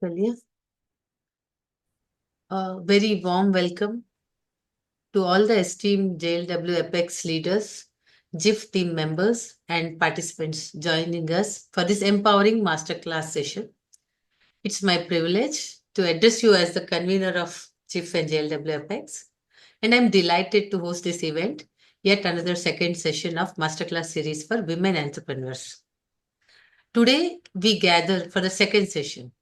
चलिए, very warm welcome to all the esteemed JLW Apex leaders, GIF team members, and participants joining us for this empowering masterclass session. It's my privilege to address you as the convener of GIF and JLW Apex, and I'm delighted to host this event, yet another second session of masterclass series for women entrepreneurs. Today, we gather for the second session.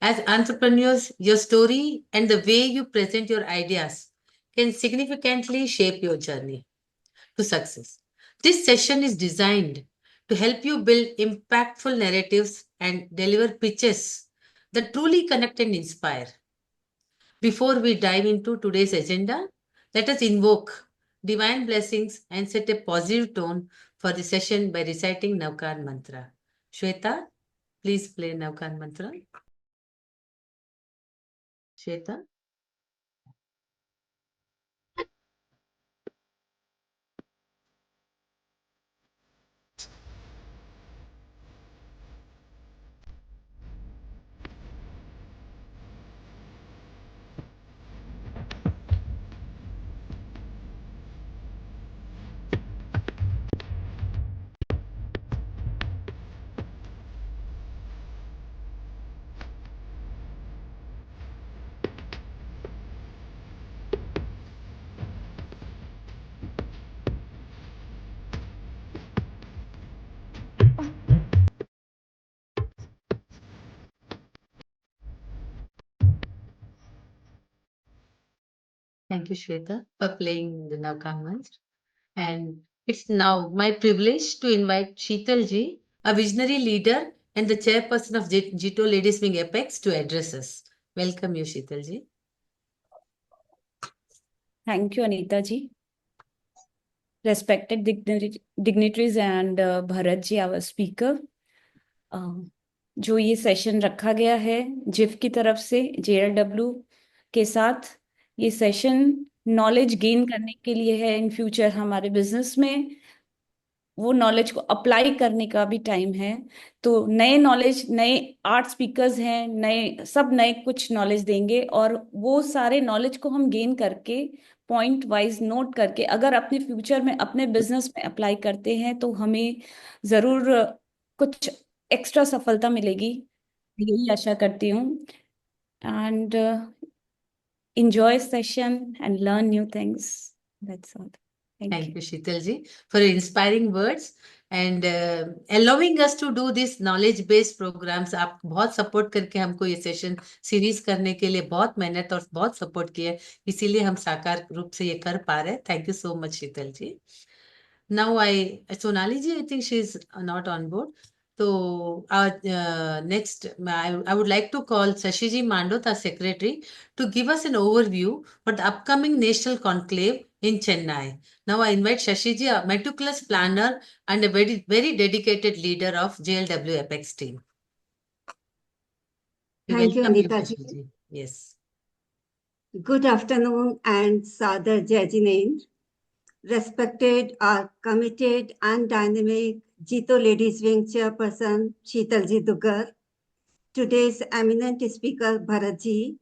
As entrepreneurs, your story and the way you present your ideas can significantly shape your journey to success. This session is designed to help you build impactful narratives and deliver pitches that truly connect and inspire. Before we dive into today's agenda, let us invoke divine blessings and set a positive tone for the session by reciting Navkan Mantra. Shweta, please play Navkan Mantra. Shweta. Thank you, Shweta, for playing the Navkan Mantra. And it's now my privilege to invite Sheetal ji, a visionary leader and the chairperson of Jito Ladies Wing Apex, to address us. Welcome you, Sheetal ji. Thank you, Anita ji. Respected dignitaries and Bharat ji, our speaker. जो ये session रखा गया है GIF की तरफ से JLW के साथ, ये सेशन नॉलेज गेन करने के लिए है इन फ्यूचर हमारे बिजनेस में, वो नॉलेज को अप्लाई करने का भी टाइम है। तो नए नॉलेज, नए 8 स्पीकर्स हैं, नए कुछ नॉलेज देंगे और वो सारे नॉलेज को हम गेन करके पॉइंट वाइज नोट करके अगर अपने फ्यूचर में अपने बिजनेस में अप्लाई करते हैं तो हमें जरूर कुछ एक्स्ट्रा सफलता मिलेगी, यही आशा करती हूँ। And enjoy session and learn new things. That's all. Thank you, Sheetal ji, for your inspiring words and allowing us to do this knowledge-based programs. आप बहुत सपोर्ट करके हमको ये सेशन सीरीज करने के लिए बहुत मेहनत और बहुत सपोर्ट किया, इसीलिए हम साकार रूप से ये कर पा रहे हैं। Thank you so much, Sheetal ji. Now Sonali ji, I think she's not on board. So next, I would like to call Shashiji Mandot, our secretary, to give us an overview for the upcoming National Conclave in Chennai. Now I invite Shashiji, a meticulous planner and a very, very dedicated leader of JLW Apex team. Thank you, Anita ji. Yes. Good afternoon and Sadar Jai Jineन्द्र. Respected, our committed and dynamic Jito Ladies Wing Chairperson Sheetal ji Duggar, today's eminent speaker Bharat ji,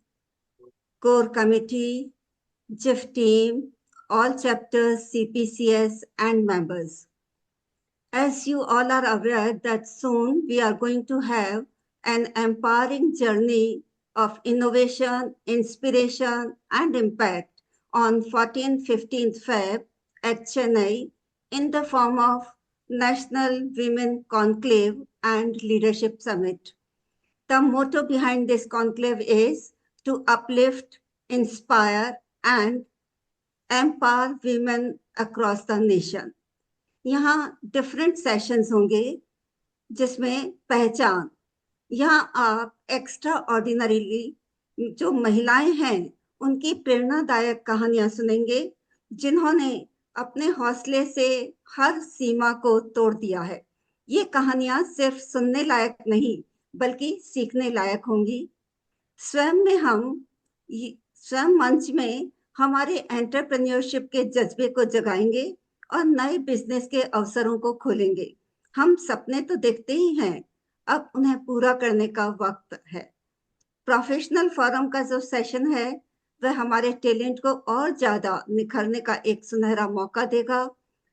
core committee, GIF team, all chapters, CPCS and members. As you all are aware that soon we are going to have an empowering journey of innovation, inspiration and impact on 14th-15th Feb at Chennai in the form of National Women Conclave and Leadership Summit. The motto behind this conclave is to uplift, inspire and empower women across the nation. यहाँ different sessions होंगे जिसमें पहचान, यहाँ आप extra ordinarily जो महिलाएं हैं उनकी प्रेरणादायक कहानियां सुनेंगे जिन्होंने अपने हौसले से हर सीमा को तोड़ दिया है। ये कहानियां सिर्फ सुनने लायक नहीं बल्कि सीखने लायक होंगी। स्वयं मंच में हमारे एंटरप्रेन्योरशिप के जज्बे को जगाएंगे और नए बिजनेस के अवसरों को खोलेंगे। हम सपने तो देखते ही हैं, अब उन्हें पूरा करने का वक्त है। प्रोफेशनल फोरम का जो सेशन है वह हमारे टैलेंट को और ज्यादा निखरने का एक सुनहरा मौका देगा।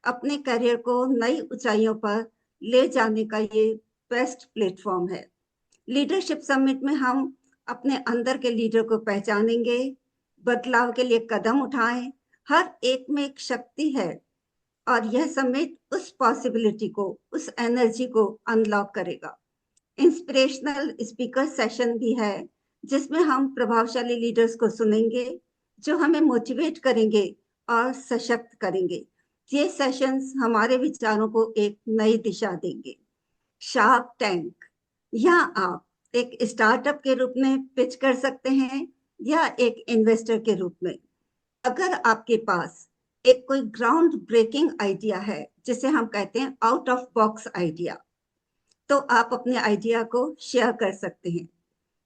अपने करियर को नई ऊंचाइयों पर ले जाने का ये बेस्ट प्लेटफॉर्म है। लीडरशिप समिट में हम अपने अंदर के लीडर को पहचानेंगे, बदलाव के लिए कदम उठाएं। हर एक में एक शक्ति है और यह समिट उस पॉसिबिलिटी को, उस एनर्जी को अनलॉक करेगा। इंस्पिरेशनल स्पीकर सेशन भी है जिसमें हम प्रभावशाली लीडर्स को सुनेंगे जो हमें मोटिवेट करेंगे और सशक्त करेंगे। ये सेशंस हमारे विचारों को एक नई दिशा देंगे। शार्क टैंक, यहाँ आप एक स्टार्टअप के रूप में पिच कर सकते हैं या एक इन्वेस्टर के रूप में। अगर आपके पास एक कोई ग्राउंड ब्रेकिंग आइडिया है, जिसे हम कहते हैं आउट ऑफ बॉक्स आइडिया, तो आप अपने आइडिया को शेयर कर सकते हैं।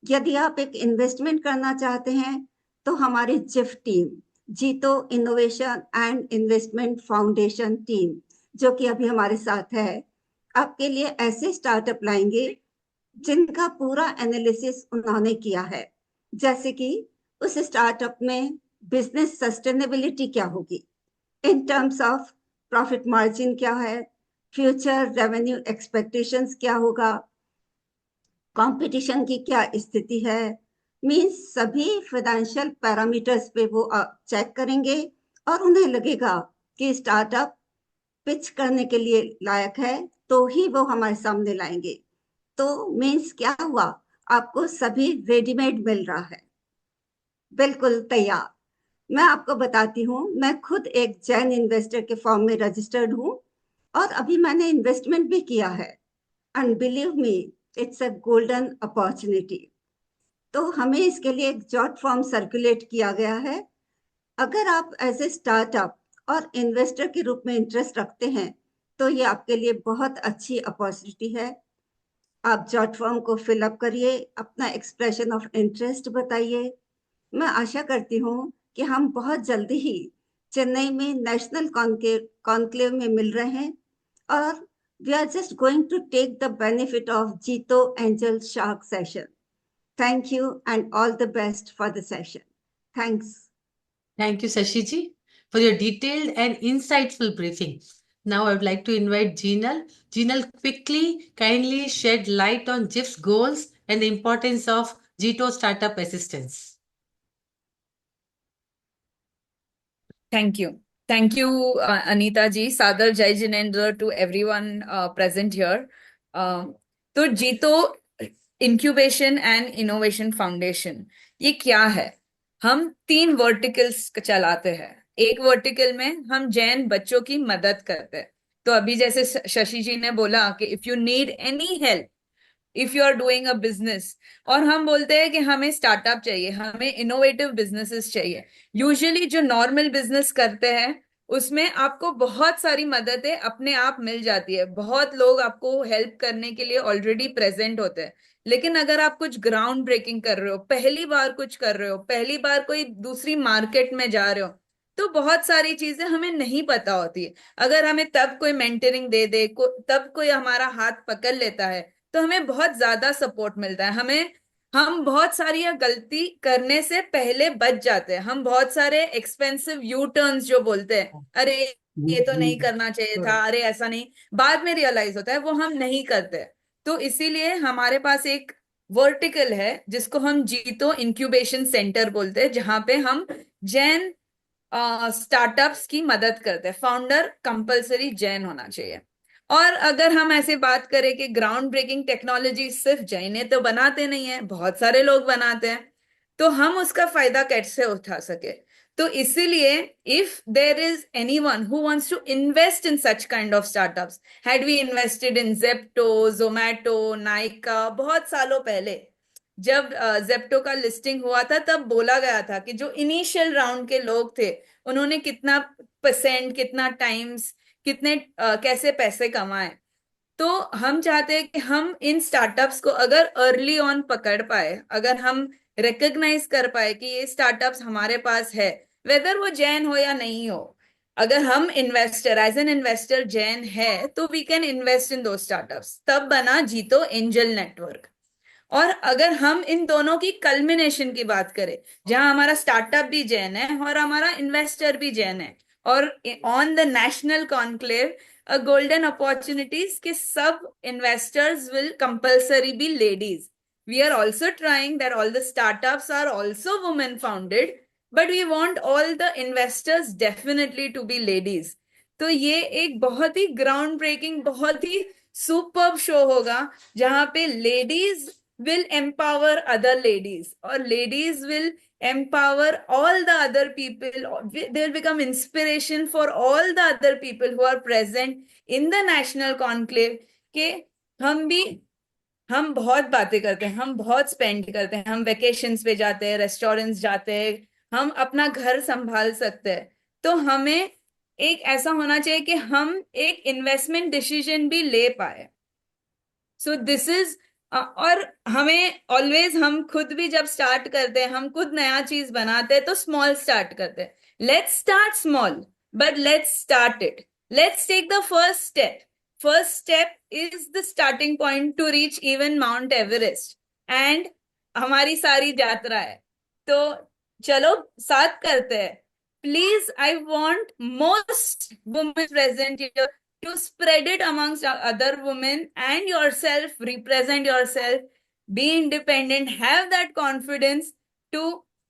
यदि आप एक इन्वेस्टमेंट करना चाहते हैं तो हमारी जिफ टीम, जीतो innovation and investment foundation team, जो कि अभी हमारे साथ है, आपके लिए ऐसे स्टार्टअप लाएंगे जिनका पूरा एनालिसिस उन्होंने किया है। जैसे कि उस स्टार्टअप में बिजनेस सस्टेनेबिलिटी क्या होगी, in terms of profit margin क्या है, फ्यूचर रेवेन्यू एक्सपेक्टेशंस क्या होगा, कंपटीशन की क्या स्थिति है। मींस सभी फाइनेंशियल पैरामीटर्स पे वो चेक करेंगे और उन्हें लगेगा कि स्टार्टअप पिच करने के लिए लायक है तो ही वो हमारे सामने लाएंगे। तो मींस क्या हुआ, आपको सभी रेडीमेड मिल रहा है, बिल्कुल तैयार। मैं आपको बताती हूँ, मैं खुद एक जैन इन्वेस्टर के फॉर्म में रजिस्टर्ड हूँ और अभी मैंने इन्वेस्टमेंट भी किया है। And believe me, it's a golden opportunity. तो हमें इसके लिए एक जॉट फॉर्म सर्कुलेट किया गया है। अगर आप एज ए स्टार्टअप और इन्वेस्टर के रूप में इंटरेस्ट रखते हैं तो ये आपके लिए बहुत अच्छी अपॉर्चुनिटी है। आप जॉट फॉर्म को फिलअप करिए, अपना एक्सप्रेशन ऑफ इंटरेस्ट बताइए। मैं आशा करती हूँ कि हम बहुत जल्दी ही चेन्नई में नेशनल कॉन्क्लेव में मिल रहे हैं और we are just going to take the benefit of Jito Angel Shark session. Thank you and all the best for the session. Thanks. Thank you, Shashi ji, for your detailed and insightful briefing. Now I would like to invite Jinal. Jinal, quickly, kindly shed light on JIF's goals and the importance of Jito Startup Assistance. Thank you. Thank you, Anita ji. Sadar Jai Jinendra to everyone present here. तो जीतो incubation and innovation foundation ये क्या है? हम 3 verticals चलाते हैं। एक vertical में हम जैन बच्चों की मदद करते हैं। तो अभी जैसे शशि जी ने बोला कि if you need any help, if you are doing a business, और हम बोलते हैं कि हमें स्टार्टअप चाहिए, हमें इनोवेटिव बिजनेसेस चाहिए। यूजुअली जो नॉर्मल बिजनेस करते हैं उसमें आपको बहुत सारी मददें अपने आप मिल जाती है, बहुत लोग आपको हेल्प करने के लिए ऑलरेडी प्रेजेंट होते हैं। लेकिन अगर आप कुछ ग्राउंड ब्रेकिंग कर रहे हो, पहली बार कुछ कर रहे हो, पहली बार कोई दूसरी मार्केट में जा रहे हो, तो बहुत सारी चीजें हमें नहीं पता होती है। अगर हमें तब कोई मेंटरिंग दे दे, तब कोई हमारा हाथ पकड़ लेता है, तो हमें बहुत ज्यादा सपोर्ट मिलता है। हम बहुत सारी गलती करने से पहले बच जाते हैं। हम बहुत सारे एक्सपेंसिव यू टर्न्स जो बोलते हैं, अरे ये तो नहीं करना चाहिए था, अरे ऐसा नहीं, बाद में रियलाइज होता है, वो हम नहीं करते। तो इसीलिए हमारे पास एक वर्टिकल है जिसको हम जीतो इंक्यूबेशन सेंटर बोलते हैं, जहां पे हम जैन स्टार्टअप्स की मदद करते हैं। फाउंडर कंपलसरी जैन होना चाहिए। और अगर हम ऐसे बात करें कि ग्राउंड ब्रेकिंग टेक्नोलॉजी सिर्फ जैने तो बनाते नहीं है, बहुत सारे लोग बनाते हैं, तो हम उसका फायदा कैसे उठा सके? तो इसीलिए if there is anyone who wants to invest in such kind of startups, had we invested in Zepto, Zomato, Nykaa, बहुत सालों पहले जब जेप्टो का लिस्टिंग हुआ था, तब बोला गया था कि जो इनिशियल राउंड के लोग थे उन्होंने कितना परसेंट, कितना टाइम्स, कितने कैसे पैसे कमाए। तो हम चाहते हैं कि हम इन स्टार्टअप्स को अगर अर्ली ऑन पकड़ पाए, अगर हम रिकॉग्नाइज कर पाए कि ये स्टार्टअप्स हमारे पास है, वेदर वो जैन हो या नहीं हो, अगर हम investor as an investor Jain है, तो वी कैन इन्वेस्ट इन दो स्टार्टअप्स। तब बना जीतो एंजल नेटवर्क। और अगर हम इन दोनों की कल्मिनेशन की बात करें, जहां हमारा स्टार्टअप भी जैन है और हमारा इन्वेस्टर भी जैन है, और on the national conclave a golden opportunities के सब investors will compulsory be ladies. We are also trying that all the startups are also women founded, but we want all the investors definitely to be ladies. तो ये एक बहुत ही ground breaking, बहुत ही superb show होगा, जहां पे ladies will empower other ladies, or ladies will empower all the other people. They'll become inspiration for all the other people who are present in the national conclave. के हम बहुत बातें करते हैं, हम बहुत स्पेंड करते हैं, हम वेकेशंस पे जाते हैं, रेस्टोरेंट्स जाते हैं, हम अपना घर संभाल सकते हैं. तो हमें एक ऐसा होना चाहिए कि हम एक इन्वेस्टमेंट डिसीजन भी ले पाए. सो दिस इज, और हमें ऑलवेज, हम खुद भी जब स्टार्ट करते हैं, हम खुद नया चीज बनाते हैं तो स्मॉल स्टार्ट करते हैं. Let's start small, but let's start it. Let's take the first step. First step is the starting point to reach even Mount Everest. And हमारी सारी यात्रा है. तो चलो साथ करते हैं. Please, I want most women present here to spread it amongst other women and yourself. Represent yourself, be independent, have that confidence to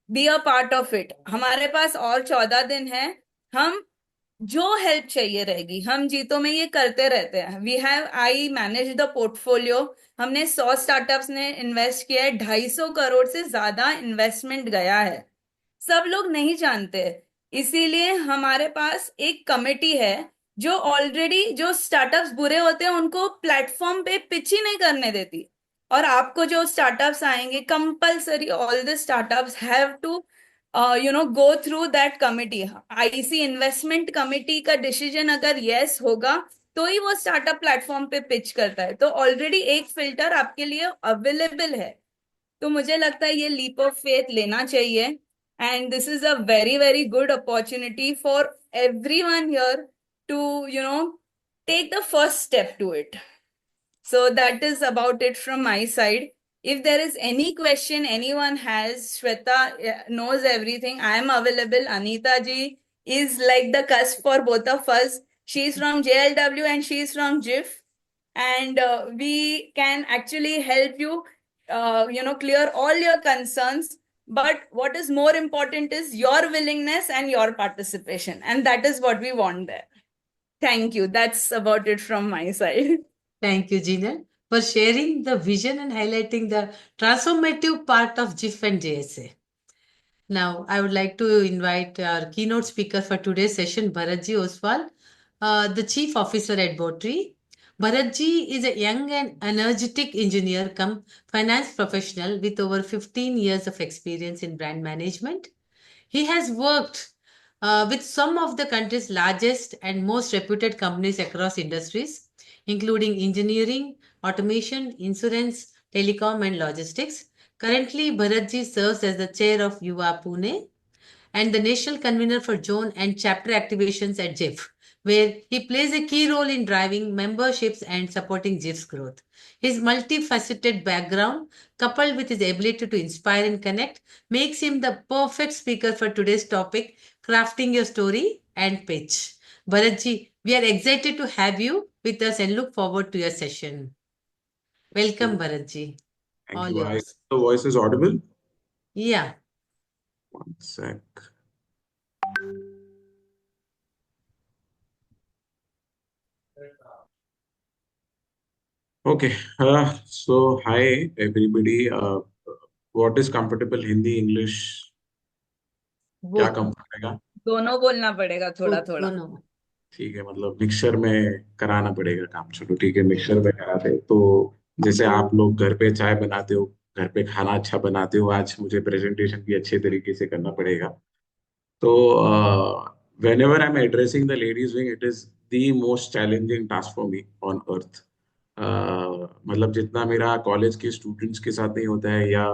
be a part of it. हमारे पास और 14 दिन है. हम जो हेल्प चाहिए रहेगी, हम जीतो में ये करते रहते हैं. We have, I manage the portfolio. हमने 100 स्टार्टअप्स ने इन्वेस्ट किया है, 250 करोड़ से ज्यादा इन्वेस्टमेंट गया है. सब लोग नहीं जानते, इसीलिए हमारे पास एक कमेटी है जो ऑलरेडी, जो स्टार्टअप्स बुरे होते हैं उनको प्लेटफॉर्म पे पिच ही नहीं करने देती. और आपको जो स्टार्टअप्स आएंगे, compulsory all the startups have to go through that committee. IC investment committee का डिसीजन अगर यस होगा तो ही वो स्टार्टअप प्लेटफॉर्म पे पिच करता है. तो ऑलरेडी एक फिल्टर आपके लिए अवेलेबल है. तो मुझे लगता है ये लीप ऑफ फेथ लेना चाहिए. And this is a very very good opportunity for everyone here to take the first step to it. So that is about it from my side. If there is any question anyone has, Shweta knows everything. I am available. Anita ji is like the cusp for both of us. She's from JLW and she's from JIF, and we can actually help you clear all your concerns. But what is more important is your willingness and your participation, and that is what we want there. Thank you. That's about it from my side. Thank you, Gina, for sharing the vision and highlighting the transformative part of GIF and JSA. Now, I would like to invite our keynote speaker for today's session, Bharatji Oswal, the Chief Officer at Botry. Bharatji is a young and energetic engineer come finance professional with over 15 years of experience in brand management. He has worked with some of the country's largest and most reputed companies across industries, including engineering, automation, insurance, telecom, and logistics. Currently, Bharatji serves as the chair of Yuva Pune and the national convener for zone and chapter activations at GIF, where he plays a key role in driving memberships and supporting GIF's growth. His multifaceted background, coupled with his ability to inspire and connect, makes him the perfect speaker for today's topic, crafting your story and pitch. Bharatji, we are excited to have you with us and look forward to your session. Welcome, Bharatji. Thank All you. yours. The voice is audible. Yeah. One sec. Okay. So hi everybody. What is comfortable? Hindi, English? क्या Both. कम पड़ेगा? दोनों बोलना पड़ेगा थोड़ा Both, थोड़ा. दोनों. ठीक है, मतलब मिक्सचर में कराना पड़ेगा काम. चलो ठीक है, मिक्सचर में कराते हैं. तो जैसे आप लोग घर पे चाय बनाते हो, घर पे खाना अच्छा बनाते हो, आज मुझे प्रेजेंटेशन भी अच्छे तरीके से करना पड़ेगा. तो whenever I'm addressing the ladies wing, it is the most challenging task for me on earth. मतलब जितना मेरा कॉलेज के स्टूडेंट्स के साथ नहीं होता है या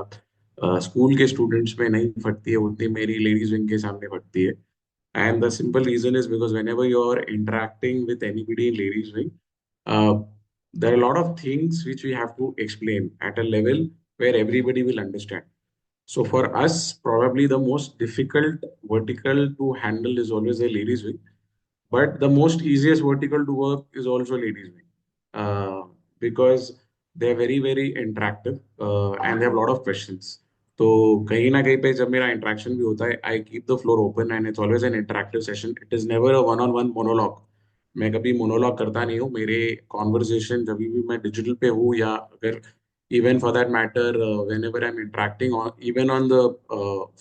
स्कूल के स्टूडेंट्स में नहीं फटती है, उतनी मेरी लेडीज विंग के सामने फटती है. And the simple reason is because whenever you're interacting with anybody in ladies wing, there are a lot of things which we have to explain at a level where everybody will understand. So for us, probably the most difficult vertical to handle is always a ladies wing, but the most easiest vertical to work is also ladies wing, because they're very interactive, and they have a lot of questions. तो कहीं ना कहीं पे जब मेरा interaction भी होता है, I keep the floor open and it's always an interactive session. It is never a one on one monologue. मैं कभी मोनोलॉग करता नहीं हूँ. मेरे कॉन्वर्जेशन जब भी मैं डिजिटल पे हूँ, या अगर even for that matter, whenever I'm interacting on, even on the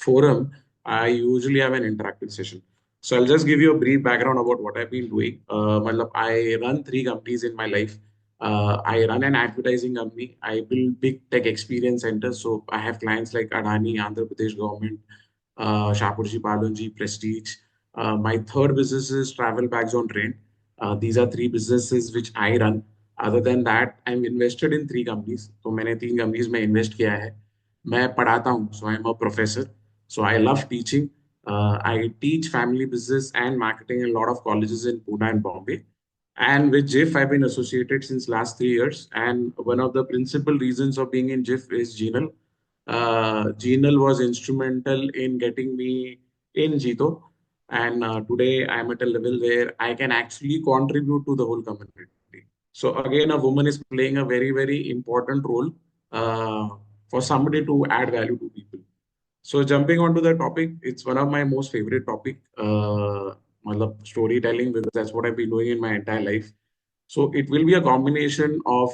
forum, I usually have an interactive session. So I'll just give you a brief background about what I've been doing. Matlab, I run 3 companies in my life. I run an advertising company. I build big tech experience centers. So I have clients like Adani, Andhra Pradesh government, Shapoorji Pallonji, Prestige. My third business is Travel Bags on Trend. These are 3 businesses which I run. Other than that, I'm invested in 3 companies. तो मैंने 3 companies में invest किया है. मैं पढ़ाता हूँ, so I'm a professor. So I love teaching. I teach family business and marketing in a lot of colleges in Pune and Bombay. And with JIF, I've been associated since last 3 years. And one of the principal reasons of being in JIF is Jinal. Jinal was instrumental in getting me in Jito. And today I'm at a level where I can actually contribute to the whole community. So again, a woman is playing a very important role uh, for somebody to add value to people. So jumping onto the topic, it's one of my most favorite topic, matlab storytelling, because that's what I've been doing in my entire life. So it will be a combination of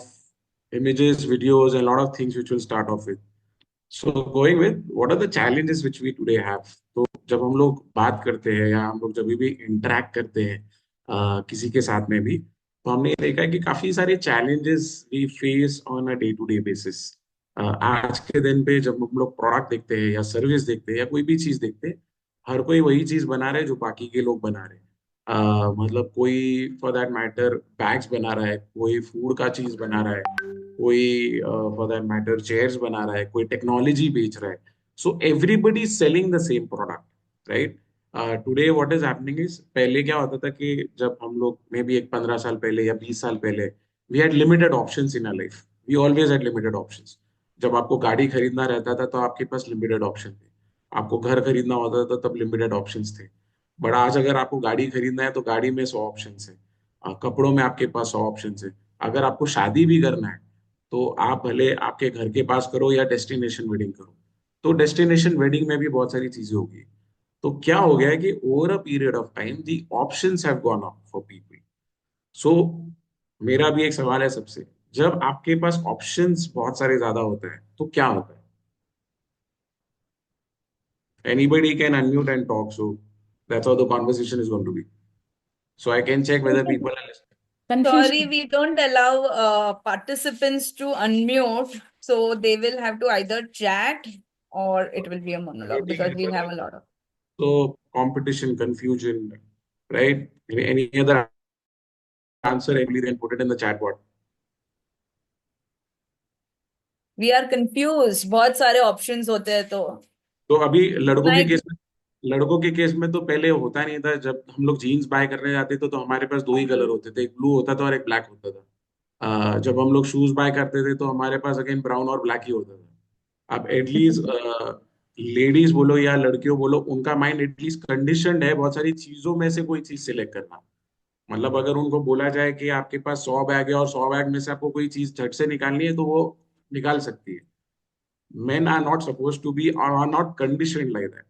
images, videos, and a lot of things which will start off with. So going with, what are the challenges which we today have? तो जब हम लोग बात करते हैं, या हम लोग जब भी इंटरेक्ट करते हैं किसी के साथ में भी, तो हमने ये देखा है कि काफी सारे challenges we face on a day-to-day basis. आज के दिन पे जब हम लोग प्रोडक्ट देखते हैं या सर्विस देखते हैं या कोई भी चीज देखते हैं, हर कोई वही चीज बना रहे हैं जो बाकी के लोग बना रहे हैं. मतलब कोई फॉर दैट मैटर बैग्स बना रहा है, कोई फूड का चीज बना रहा है, कोई फॉर दैट मैटर चेयर्स बना रहा है, कोई टेक्नोलॉजी बेच रहा है. So everybody selling the same product, right? Today what is happening is, पहले क्या होता था कि जब हम लोग मे बी एक 15 साल पहले या 20 साल पहले, we had limited options in our life. We always had limited options. जब आपको गाड़ी खरीदना रहता था तो आपके पास लिमिटेड ऑप्शन थे. आपको घर खरीदना होता था तब लिमिटेड ऑप्शंस थे. बट आज अगर आपको गाड़ी खरीदना है तो गाड़ी में 100 ऑप्शन है. कपड़ों में आपके पास 100 ऑप्शन है. अगर आपको शादी भी करना है तो आप भले आपके घर के पास करो या डेस्टिनेशन वेडिंग करो, तो डेस्टिनेशन वेडिंग में भी बहुत सारी चीजें होगी. तो क्या हो गया है कि over a period of time the options have gone up for people. So मेरा भी एक सवाल है सबसे, जब आपके पास ऑप्शंस बहुत सारे ज्यादा होते हैं तो क्या होता है? Anybody can unmute and talk, so that's how the conversation is going to be. So I can check whether people are listening. Confusion. Sorry, we don't allow participants to unmute, so they will have to either chat or it will be a monologue because we have a lot of. So competition, confusion, right? Any other answer, Emily, then put it in the chat board. We are confused. बहुत सारे options होते हैं तो. तो अभी लड़कों के Like- case में, लड़कों के केस में तो पहले होता नहीं था. जब हम लोग जीन्स बाय करने जाते थे तो हमारे पास 2 ही कलर होते थे, एक ब्लू होता था और एक ब्लैक होता था. जब हम लोग शूज बाय करते थे तो हमारे पास अगेन ब्राउन और ब्लैक ही होता था. अब एटलीस्ट लेडीज बोलो या लड़कियों बोलो, उनका माइंड एटलीस्ट कंडीशनड है बहुत सारी चीजों में से कोई चीज सिलेक्ट करना. मतलब अगर उनको बोला जाए कि आपके पास 100 बैग है और 100 बैग में से आपको कोई चीज झट से निकालनी है तो वो निकाल सकती है. Men are not supposed to be, or are not conditioned like that.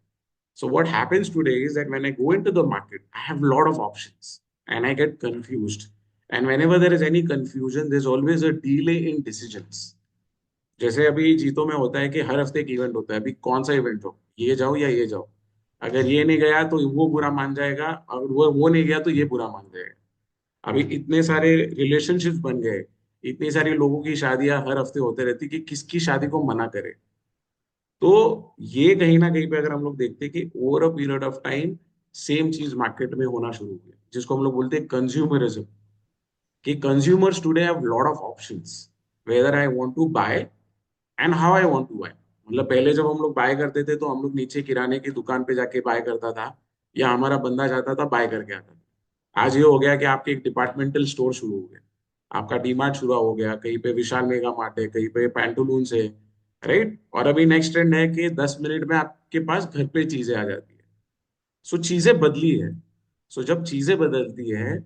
So what happens today is that when I go into the market, I have a lot of options and I get confused. And whenever there is any confusion, there's always a delay in decisions. जैसे अभी जीतो में होता है कि हर हफ्ते एक event होता है. अभी कौन सा इवेंट हो, ये जाओ या ये जाओ. अगर ये नहीं गया तो वो बुरा मान जाएगा, और वो नहीं गया तो ये बुरा मान जाएगा. अभी इतने सारे रिलेशनशिप्स बन गए, इतनी सारी लोगों की शादियां हर हफ्ते होते रहती कि किसकी शादी को मना करे. तो ये कहीं ना कहीं पे अगर हम लोग देखते हैं कि over a period of time same चीज मार्केट में होना शुरू हुई, जिसको हम लोग बोलते हैं कंज्यूमरिज्म. कि consumers today have lot of options whether I want to buy and how I want to buy. मतलब पहले जब हम लोग बाय करते थे तो हम लोग नीचे किराने की दुकान पे जाके बाय करता था, या हमारा बंदा जाता था बाय करके आता था. आज ये हो गया कि आपके एक डिपार्टमेंटल स्टोर शुरू हो गया, आपका डीमार्ट शुरू हो गया, कहीं पे विशाल मेगा मार्ट है, कहीं पे पैंटलून्स है, राइट। और अभी नेक्स्ट ट्रेंड है कि 10 मिनट में आपके पास घर पे चीजें आ जाती है। सो चीजें बदली है। सो जब चीजें बदलती है,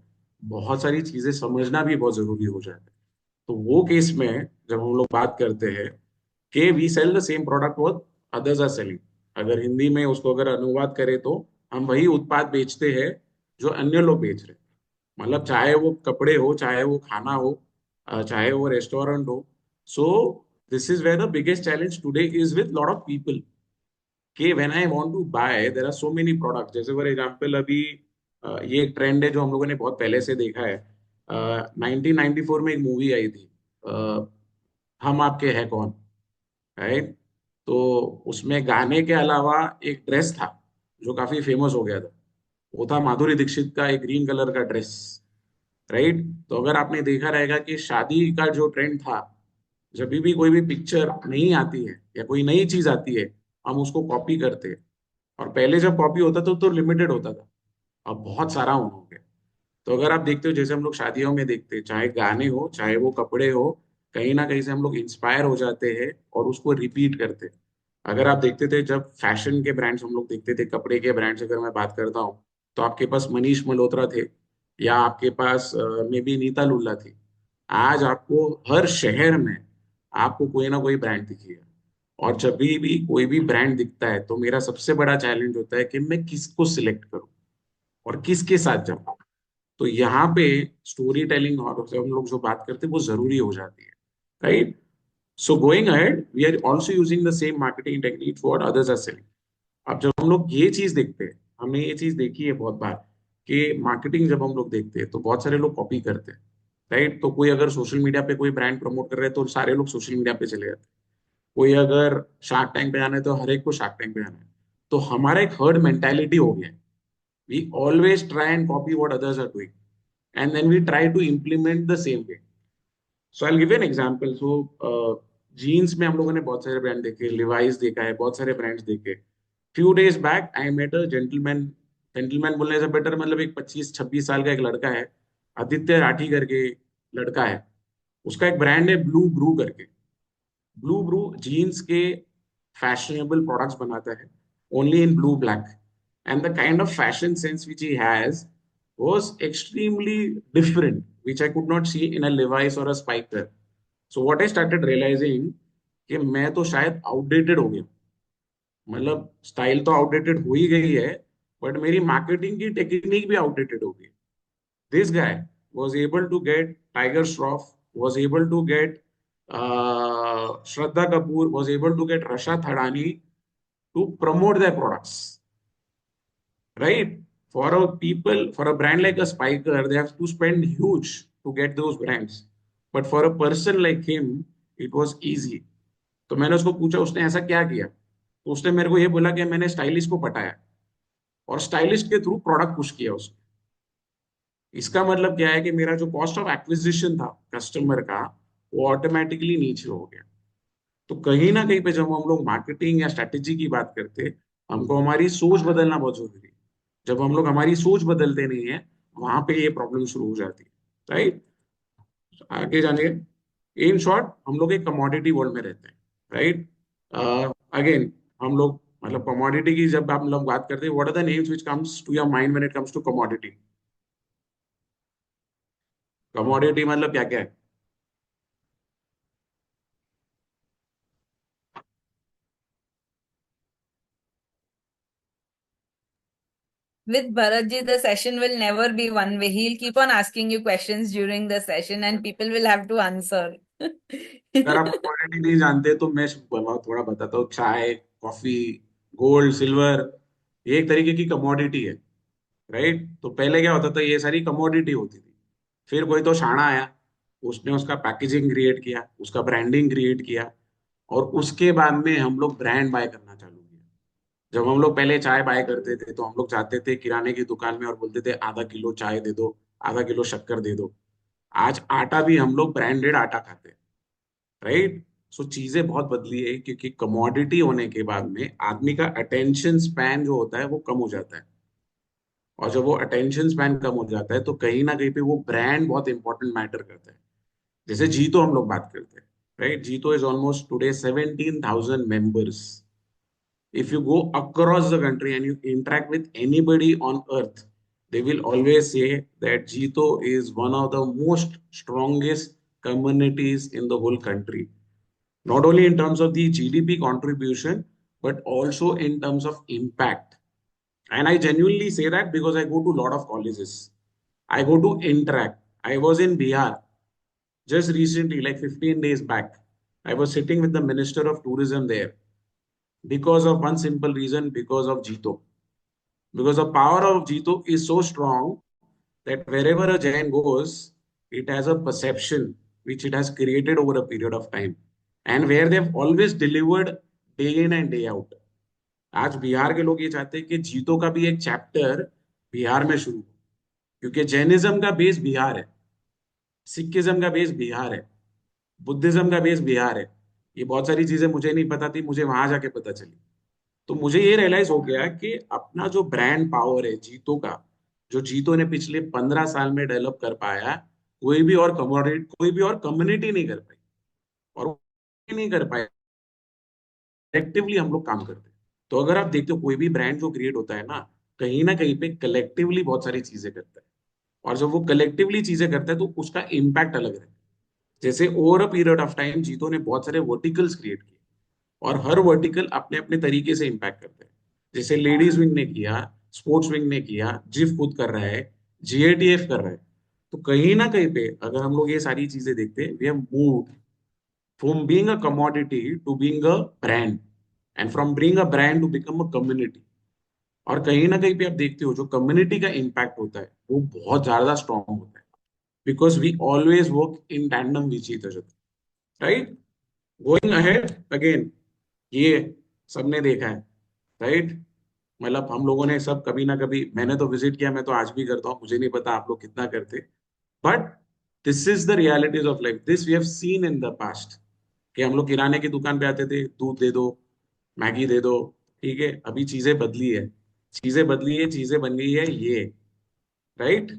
बहुत सारी चीजें समझना भी बहुत जरूरी हो जाता है। तो वो केस में जब हम लोग बात करते हैं कि we sell the same product what others are selling, अगर हिंदी में उसको अगर अनुवाद करें तो हम वही उत्पाद बेचते हैं जो अन्य लोग बेच रहे हैं। मतलब चाहे वो कपड़े हो, चाहे वो खाना हो, चाहे वो रेस्टोरेंट हो। So this is where the biggest challenge today is with lot of people कि when I want to buy there are so many products. जैसे फॉर एग्जांपल अभी ये एक ट्रेंड है जो हम लोगों ने बहुत पहले से देखा है। 1994 में एक मूवी आई थी, अ, हम आपके हैं कौन, राइट। तो उसमें गाने के अलावा एक ड्रेस था जो काफी फेमस हो गया था। वो था माधुरी दीक्षित का एक ग्रीन कलर का ड्रेस, राइट। तो अगर आपने देखा रहेगा कि शादी का जो ट्रेंड था, जब भी कोई भी पिक्चर नहीं आती है या कोई नई चीज आती है, हम उसको कॉपी करते हैं। और पहले जब कॉपी होता था तो लिमिटेड होता था, अब बहुत सारा हो गया। तो अगर आप देखते हो जैसे हम लोग शादियों में देखते हैं, चाहे गाने हो चाहे वो कपड़े हो, कहीं ना कहीं से हम लोग इंस्पायर हो जाते हैं और उसको रिपीट करते हैं। अगर आप देखते थे जब फैशन के ब्रांड्स हम लोग देखते थे, कपड़े के ब्रांड्स अगर मैं बात करता हूँ, तो आपके पास मनीष मल्होत्रा थे या आपके पास मे बी नीता लुल्ला थी। आज आपको हर शहर में आपको कोई ना कोई ब्रांड दिखेगा। और जब भी कोई भी ब्रांड दिखता है तो मेरा सबसे बड़ा चैलेंज होता है कि मैं किसको सिलेक्ट करूं और किसके साथ जाऊं। तो यहाँ पे स्टोरी टेलिंग और हम लोग जो बात करते हैं वो जरूरी हो जाती है, right. So going ahead we are also using the same marketing technique for others are selling. अब जब हम लोग ये चीज देखते हैं, हमने ये चीज देखी है बहुत बार कि मार्केटिंग जब हम लोग देखते हैं तो बहुत सारे लोग कॉपी करते हैं, राइट। तो कोई अगर सोशल मीडिया पे कोई ब्रांड प्रमोट कर रहे हैं तो सारे लोग सोशल मीडिया पे चले जाते हैं। कोई अगर शार्क टैंक पे आना है तो हर एक को शार्क टैंक पे आना है। तो हमारा एक हर्ड मेंटालिटी हो गया है। We always try and copy what others are doing and then we try to implement the same way. So I give an example. So jeans में हम लोगों ने बहुत सारे ब्रांड देखे, लिवाइस देखा है, बहुत सारे ब्रांड्स देखे। Few days back I met a gentleman. Gentleman बोलने से बेटर मतलब एक 25-26 साल का एक लड़का है, आदित्य राठी करके लड़का है। उसका एक ब्रांड है ब्लू ब्रू करके। ब्लू ब्रू जीन्स के फैशनेबल प्रोडक्ट्स बनाता है, only in blue black. And the kind of fashion sense which he has was extremely different, which I could not see in a Levi's or a Spiker. So what I started realizing कि मैं तो शायद outdated हो गया। मतलब style तो outdated हो ही गई है, बट मेरी मार्केटिंग की टेक्निक भी आउटडेटेड हो गई। This guy was able to get Tiger Shroff, was able to get Shraddha Kapoor, was able to get Rasha Thadani to promote their products, right? For a people, for a brand like a Spiker, they have to spend huge to get those brands. But for a person like him, it was easy. तो मैंने उसको पूछा उसने ऐसा क्या किया, तो उसने मेरे को ये बोला कि मैंने स्टाइलिस्ट को पटाया और स्टाइलिस्ट के थ्रू प्रोडक्ट पुश किया उसने। इसका मतलब क्या है कि मेरा जो कॉस्ट ऑफ एक्विजिशन था कस्टमर का, वो ऑटोमेटिकली नीचे हो गया। तो कहीं ना कहीं पे जब हम लोग मार्केटिंग या स्ट्रेटेजी की बात करते हैं, हमको हमारी सोच बदलना बहुत जरूरी है। जब हम लोग हमारी सोच बदलते नहीं है, वहां पे ये प्रॉब्लम शुरू हो जाती है, राइट। आगे जाने, इन शॉर्ट हम लोग एक कमोडिटी वर्ल्ड में रहते हैं, राइट। अगेन हम लोग मतलब कमोडिटी की जब हम लोग बात करते हैं, what are the names which comes to your mind when it comes to commodity. Commodity मतलब क्या क्या है? With Bharatji, the session will never be one way. He'll keep on asking you questions during the session and people will have to answer. अगर आप commodity नहीं जानते तो मैं थोड़ा बताता हूँ। चाय, कॉफी, गोल्ड, सिल्वर, ये एक तरीके की कमोडिटी है, राइट। तो पहले क्या होता था, ये सारी कमोडिटी होती थी। फिर कोई तो शाना आया, उसने उसका पैकेजिंग क्रिएट किया, उसका ब्रांडिंग क्रिएट किया, और उसके बाद में हम लोग ब्रांड बाय करना चालू किया। जब हम लोग पहले चाय बाय करते थे तो हम लोग जाते थे किराने की दुकान में और बोलते थे आधा किलो चाय दे दो, आधा किलो शक्कर दे दो। आज आटा भी हम लोग ब्रांडेड आटा खाते हैं, राइट। सो चीजें बहुत बदली है क्योंकि कमोडिटी होने के बाद में आदमी का अटेंशन स्पैन जो होता है वो कम हो जाता है। और जब वो अटेंशन स्पैन कम हो जाता है तो कहीं ना कहीं पे वो ब्रांड बहुत इंपॉर्टेंट मैटर करता है। जैसे जी तो हम लोग बात करते हैं, right? Jito is almost today 17,000 members. If you go across the country and you interact with anybody on earth, they will always say that Jito is one of the most strongest communities in the whole country. Not only in terms of the GDP contribution, but also in terms of impact. And I genuinely say that because I go to a lot of colleges. I go to interact. I was in Bihar just recently, like 15 days back. I was sitting with the Minister of Tourism there because of one simple reason, because of Jito. Because the power of Jito is so strong that wherever a Jain goes, it has a perception which it has created over a period of time, and where they've always delivered day in and day out. आज बिहार के लोग ये चाहते हैं कि जीतो का भी एक चैप्टर बिहार में शुरू हो, क्योंकि जैनिज्म का बेस बिहार है, सिखिज्म का बेस बिहार है, बुद्धिज्म का बेस बिहार है। ये बहुत सारी चीजें मुझे नहीं पता थी, मुझे वहां जाके पता चली। तो मुझे ये रियलाइज हो गया कि अपना जो ब्रांड पावर है जीतो का, जो जीतो ने पिछले 15 साल में डेवलप कर पाया, कोई भी और कम्युनिटी नहीं कर पाई, और नहीं कर पाए। कलेक्टिवली हम लोग काम करते हैं। तो अगर आप देखते हो कोई भी ब्रांड जो क्रिएट होता है ना कहीं पे कलेक्टिवली बहुत सारी चीजें करता है, और जब वो कलेक्टिवली चीजें करता है तो उसका इम्पैक्ट अलग रहता है। जैसे over a period of time जीतो ने बहुत सारे वर्टिकल्स क्रिएट किए, और हर वर्टिकल अपने अपने तरीके से इम्पैक्ट करते हैं। जैसे लेडीज विंग ने किया, स्पोर्ट्स विंग ने किया, जिफ खुद कर रहा है, जीएटीएफ कर रहा है। तो कहीं ना कहीं पे अगर हम लोग ये सारी चीजें देखते हैं, we have moved from being a commodity to being a brand, and from being a brand to become a community. और कहीं ना कहीं पे आप देखते हो जो कम्युनिटी का इम्पैक्ट होता है वो बहुत ज्यादा स्ट्रांग होता है, because we always work in tandem with each other, right? Going ahead again, ये सबने देखा है, राइट? मतलब हम लोगों ने सब कभी ना कभी, मैंने तो विजिट किया, मैं तो आज भी करता हूँ, मुझे नहीं पता आप लोग कितना करते, but this is the realities of life, this we have seen in the past. कि हम लोग किराने की दुकान पे आते थे, दूध दे दो, मैगी दे दो, ठीक है? अभी चीजें बदली है, चीजें बदली है, चीजें बन गई है ये, राइट?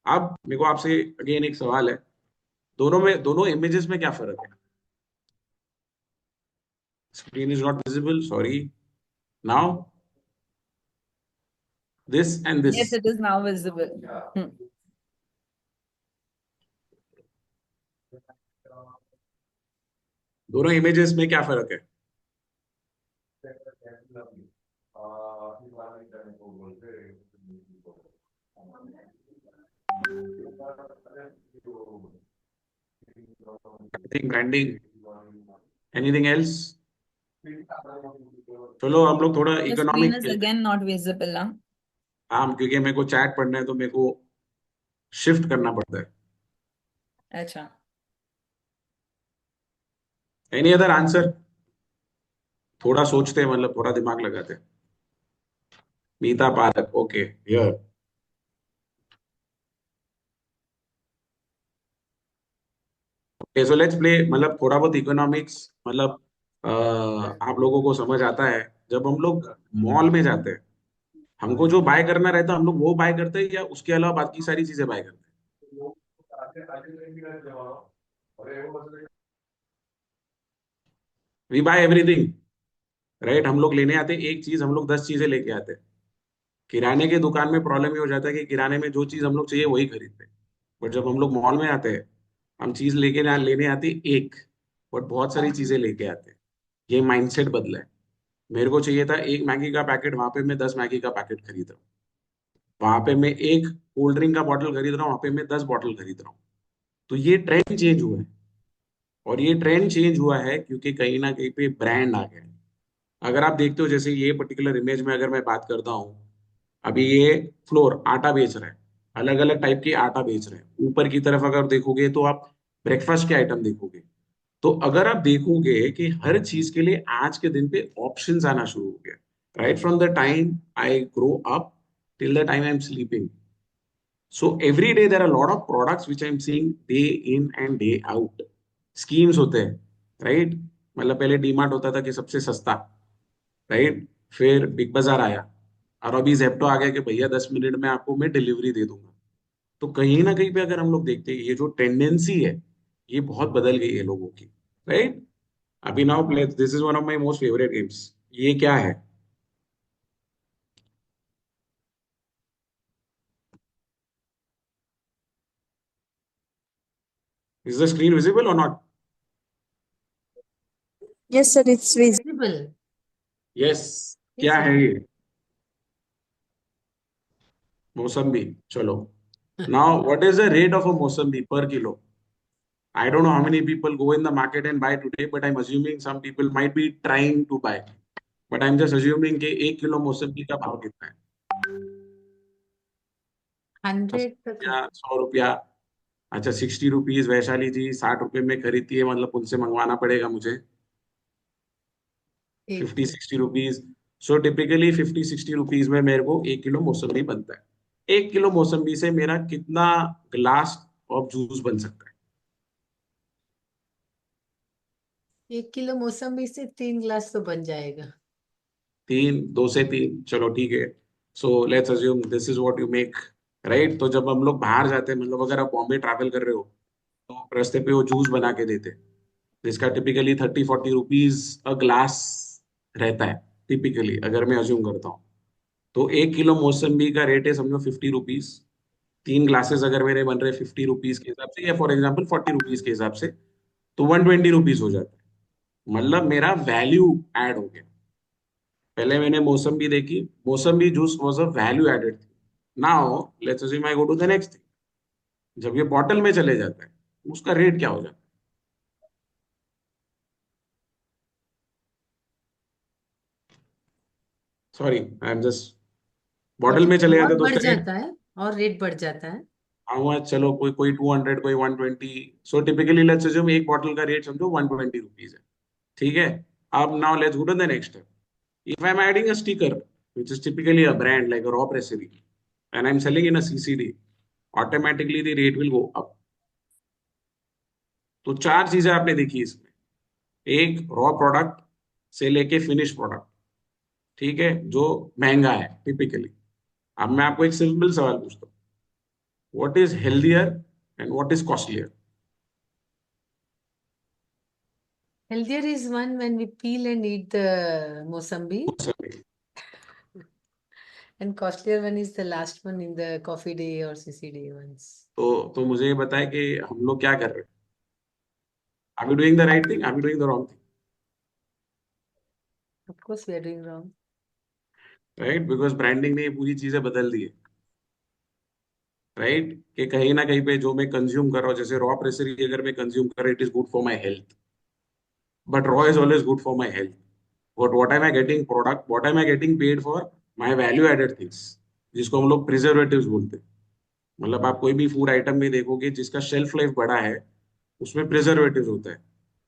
अब मेरे को आपसे अगेन एक सवाल है, दोनों इमेजेस में क्या फर्क है? Screen is not visible, sorry. Now this and this, Yes, it is now visible. Hmm. दोनों इमेजेस में क्या फर्क है? Branding, anything else? चलो हम लोग थोड़ा The screen इकोनॉमिक is खेलते हैं। again not visible now. हाँ, क्योंकि मेरे को चैट पढ़ना है तो मेरे को शिफ्ट करना पड़ता है। अच्छा. Any other answer? थोड़ा सोचते हैं, मतलब थोड़ा दिमाग लगाते हैं। Meeta Parak, okay, here. Okay, so let's play, मतलब थोड़ा बहुत इकोनॉमिक्स, मतलब आप लोगों को समझ आता है जब हम लोग मॉल में जाते हैं, हमको जो बाय करना रहता है हम लोग वो बाय करते हैं, या उसके अलावा बाकी सारी चीजें बाय करते हैं? We buy everything, right? हम लोग लेने आते हैं एक चीज, हम लोग 10 चीजें लेके आते हैं। किराने की दुकान में प्रॉब्लम ये हो जाता है कि किराने में जो चीज हम लोग चाहिए वही खरीदते हैं, बट जब हम लोग मॉल में आते हैं, हम चीज लेने आते हैं एक, बट बहुत सारी चीजें लेके आते हैं। ये माइंडसेट बदला है। मेरे को चाहिए था एक मैगी का पैकेट, वहां पे मैं 10 मैगी का पैकेट खरीद रहा हूँ। वहां पे मैं एक कोल्ड ड्रिंक का बॉटल खरीद रहा हूँ, वहां पे मैं 10 बॉटल खरीद रहा हूँ। तो ये ट्रेंड चेंज हुआ है, और ये ट्रेंड चेंज हुआ है क्योंकि कहीं ना कहीं पे ब्रांड आ गया है। अगर आप देखते हो, जैसे ये पर्टिकुलर इमेज में अगर मैं बात करता हूँ, अभी ये फ्लोर आटा बेच रहा है, अलग अलग टाइप के आटा बेच रहे हैं। ऊपर की तरफ अगर देखोगे तो आप ब्रेकफास्ट के आइटम देखोगे। तो अगर आप देखोगे कि हर चीज के लिए आज के दिन पे ऑप्शंस आना शुरू हो गया, right from the time I grow up till the time I am sleeping. So every day there are lot of products which I am seeing day in and day out. Schemes होते हैं, right? मतलब पहले डीमार्ट होता था कि सबसे सस्ता, right? फिर बिग बाजार आया, और अभी जेप्टो आ गया कि भैया 10 मिनट में आपको मैं डिलीवरी दे दूंगा। तो कहीं ना कहीं पे अगर हम लोग देखते हैं, ये जो टेंडेंसी है ये बहुत बदल गई है लोगों की। राइट? अभी now play, this is one of my most favourite games. ये क्या है? इज द स्क्रीन विजिबल और not? Yes, sir, it's visible. Visible. Yes. क्या Yes, है ये? मौसम्बी। चलो, now what is the rate of a मौसम्बी पर kilo? I don't know how many people go in the market and buy today, but I'm assuming some people might be trying to buy. But I'm just assuming कि 1 kilo मौसम्बी का भाव कितना है? 100 तक है। या 100 रुपया? अच्छा, 60 रुपीज। वैशाली जी 60 रुपए में खरीदती है, मतलब उनसे मंगवाना पड़ेगा मुझे एक 50-60 रुपीज। सो टिपिकली 50-60 रुपीज में मेरे को 1 किलो मौसम्बी बनता है। 1 किलो मौसम्बी से मेरा कितना ग्लास ऑफ जूस बन सकता है? 1 किलो मौसम्बी से 3 ग्लास तो बन जाएगा। 3, 2 से 3, चलो ठीक है। So let's assume this is what you make, right? तो जब हम लोग बाहर जाते हैं, मतलब अगर आप बॉम्बे ट्रैवल कर रहे हो, तो रास्ते पे वो जूस बना के देते हैं, जिसका टिपिकली 30-40 रुपीज अ ग्लास रहता है, टिपिकली अगर मैं अज्यूम करता हूँ। तो 1 किलो मौसम्बी का रेट है समझो 50 रुपीज। 3 ग्लासेस अगर मेरे बन रहे 50 रुपीज के हिसाब से, या फॉर एग्जाम्पल 40 रुपीज के हिसाब से, तो 120 रुपीज हो जाता है। मतलब मेरा वैल्यू ऐड हो गया। पहले मैंने मौसम्बी देखी, mosambi juice was a value added thing. Now let's assume I go to the next thing. जब ये बॉटल में चले जाता है, उसका रेट क्या हो जाता है? Sorry, I am just, bottle में चले जाते और हैं तो बढ़ उसका रेट जाता है, और रेट बढ़ जाता है। How much? चलो, कोई कोई 200, कोई 120। सो टिपिकली लेट्स अज्यूम एक बॉटल का रेट समझो 120 रुपीज है। ठीक है। अब now let's go to the next step. If I am adding a sticker which is typically a brand like a raw pressery, and I'm selling in a CCD, automatically the rate will go up. तो 4 चीजें आपने देखी इसमें। एक, raw product से लेके finish product, ठीक है, जो महंगा है टिपिकली। अब मैं आपको एक सिंपल सवाल पूछता हूँ, what is healthier and what is costlier? Healthier is one when we peel and eat the Mosambi, and costlier one is the last one in the coffee day or CCD ones. तो मुझे ये बताए कि हम लोग क्या कर रहे हैं? Are we doing the right thing, are we doing the wrong thing? Of course, we are doing wrong. Right, because branding ने ये पूरी चीजें बदल दी है। राइट, कि कहीं ना कहीं पे जो मैं कंज्यूम कर रहा हूँ, जैसे रॉ प्रेसरी अगर मैं कंज्यूम कर रहा हूँ, it is good for my health, but raw is always good for my health. what am I getting product, what am I getting paid for? My value added things, जिसको हम लोग preservatives बोलते हैं। मतलब आप कोई भी फूड आइटम में देखोगे जिसका शेल्फ लाइफ बड़ा है, उसमें प्रिजर्वेटिव्स होता है।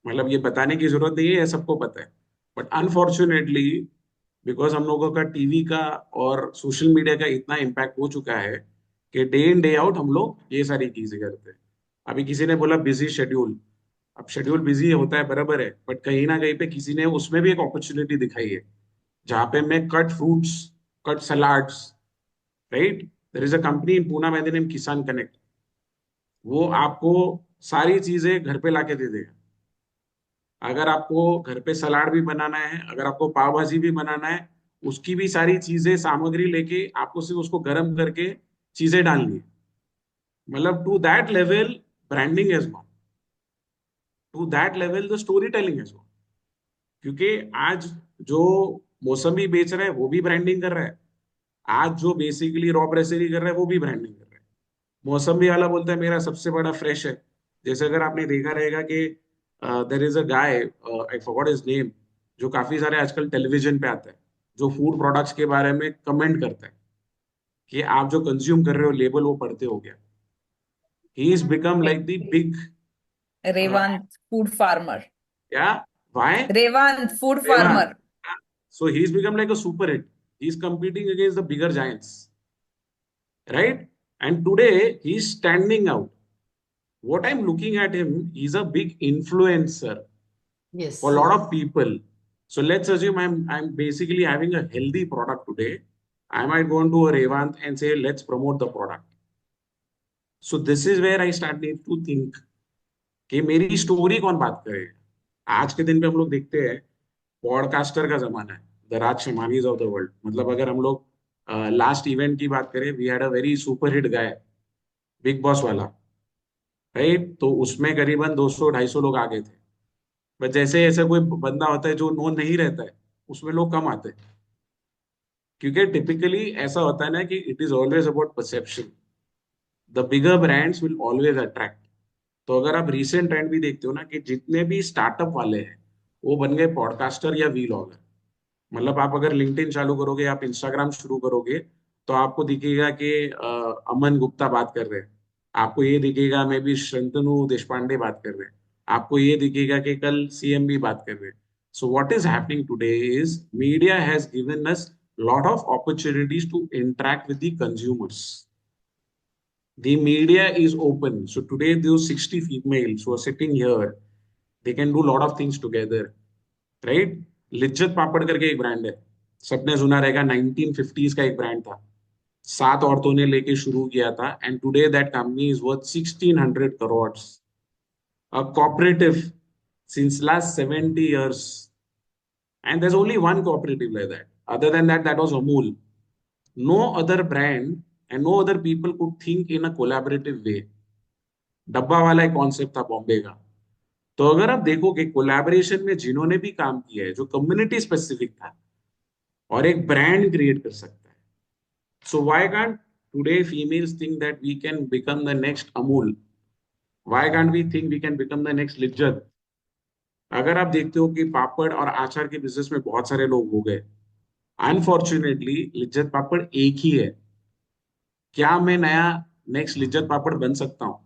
मतलब ये बताने की जरूरत नहीं है, ये सबको पता है। बट अनफॉर्चुनेटली, बिकॉज हम लोगों का टीवी का और सोशल मीडिया का इतना इम्पैक्ट हो चुका है कि डे इन डे आउट हम लोग ये सारी चीजें करते हैं। अभी किसी ने बोला बिजी शेड्यूल। अब शेड्यूल बिजी होता है, बराबर है, बट कहीं ना कहीं पे किसी ने उसमें भी एक अपॉर्चुनिटी दिखाई है, जहां पे मैं cut fruits, cut salads, right? There is a company in Poona by the name Kisan Connect. वो आपको सारी चीजें घर पे लाके दे देगा। अगर आपको घर पे सलाड भी बनाना है, अगर आपको पाव भाजी भी बनाना है, उसकी भी सारी चीजें सामग्री लेके आपको सिर्फ उसको गर्म करके चीजें डालनी है। मतलब to that level branding has gone, to that level the story telling has gone. क्योंकि आज जो मौसमी बेच रहा है वो भी ब्रांडिंग कर रहा है, आज जो बेसिकली रॉ प्रेसरी कर रहा है वो भी ब्रांडिंग कर रहा है। मौसमी वाला बोलता है मेरा सबसे बड़ा फ्रेश है। जैसे अगर आपने देखा रहेगा कि there is a guy, I forgot his name, जो काफी सारे आजकल टेलीविजन पे आता है, जो फूड प्रोडक्ट्स के बारे में कमेंट करता है कि आप जो कंज्यूम कर रहे हो लेबल वो पढ़ते हो क्या। He is become like the big, Revant, food farmer. क्या, Y, Revant, food farmer. so he's become like a super hit. He's competing against the bigger giants, right? And today he's standing out. What I'm looking at him, he's a big influencer Yes. for a lot of people. So let's assume I'm basically having a healthy product today. I might go into a Revant and say, let's promote the product. So this is where I start need to think कि मेरी story कौन बात करेगा। आज के दिन पे हम लोग देखते हैं पॉडकास्टर का जमाना है, the Raj Shamanis of the world. मतलब अगर हम लोग लास्ट इवेंट की बात करें, we had a very super hit guy, Bigg Boss वाला, राइट? तो उसमें करीबन 200-250 लोग आ गए थे। बट जैसे ऐसा कोई बंदा होता है जो नोन नहीं रहता है, उसमें लोग कम आते हैं, क्योंकि टिपिकली ऐसा होता है ना कि it is always about perception. The bigger brands will always attract. तो अगर आप रीसेंट ट्रेंड भी देखते हो ना, कि जितने भी स्टार्टअप वाले हैं वो बन गए पॉडकास्टर या वीलॉगर। मतलब आप अगर लिंक्डइन चालू करोगे, आप इंस्टाग्राम शुरू करोगे, तो आपको दिखेगा कि अमन गुप्ता बात कर रहे हैं, आपको ये दिखेगा मे बी शंतनु देशपांडे बात कर रहे हैं, आपको ये दिखेगा कि कल सीएम भी बात कर रहे हैं। So what is happening today is media has given us lot of opportunities to interact with the consumers. The media is open. So today, those 60 females who are sitting here, they can do a lot of things together, right? Lijjat papad करके एक brand है, सबने सुना रहेगा, 1950s का एक brand था, 7 औरतों ने लेके शुरू किया था, and today that company is worth 1600 crores. A cooperative since last 70 years, and there's only one cooperative like that. Other than that, that was Amul. No other brand and no other people could think in a collaborative way. डब्बा वाला एक concept था बॉम्बे का। तो अगर आप देखोगे collaboration में जिन्होंने भी काम किया है, जो कम्युनिटी स्पेसिफिक था और एक ब्रांड क्रिएट कर सकता है, so why can't today females think that we can become the next Amul? Why can't we think we can become the next Lijjat? अगर आप देखते हो कि पापड़ और आचार के बिजनेस में बहुत सारे लोग हो गए, अनफॉर्चुनेटली लिज्जत पापड़ एक ही है। क्या मैं नया नेक्स्ट लिज्जत पापड़ बन सकता हूँ?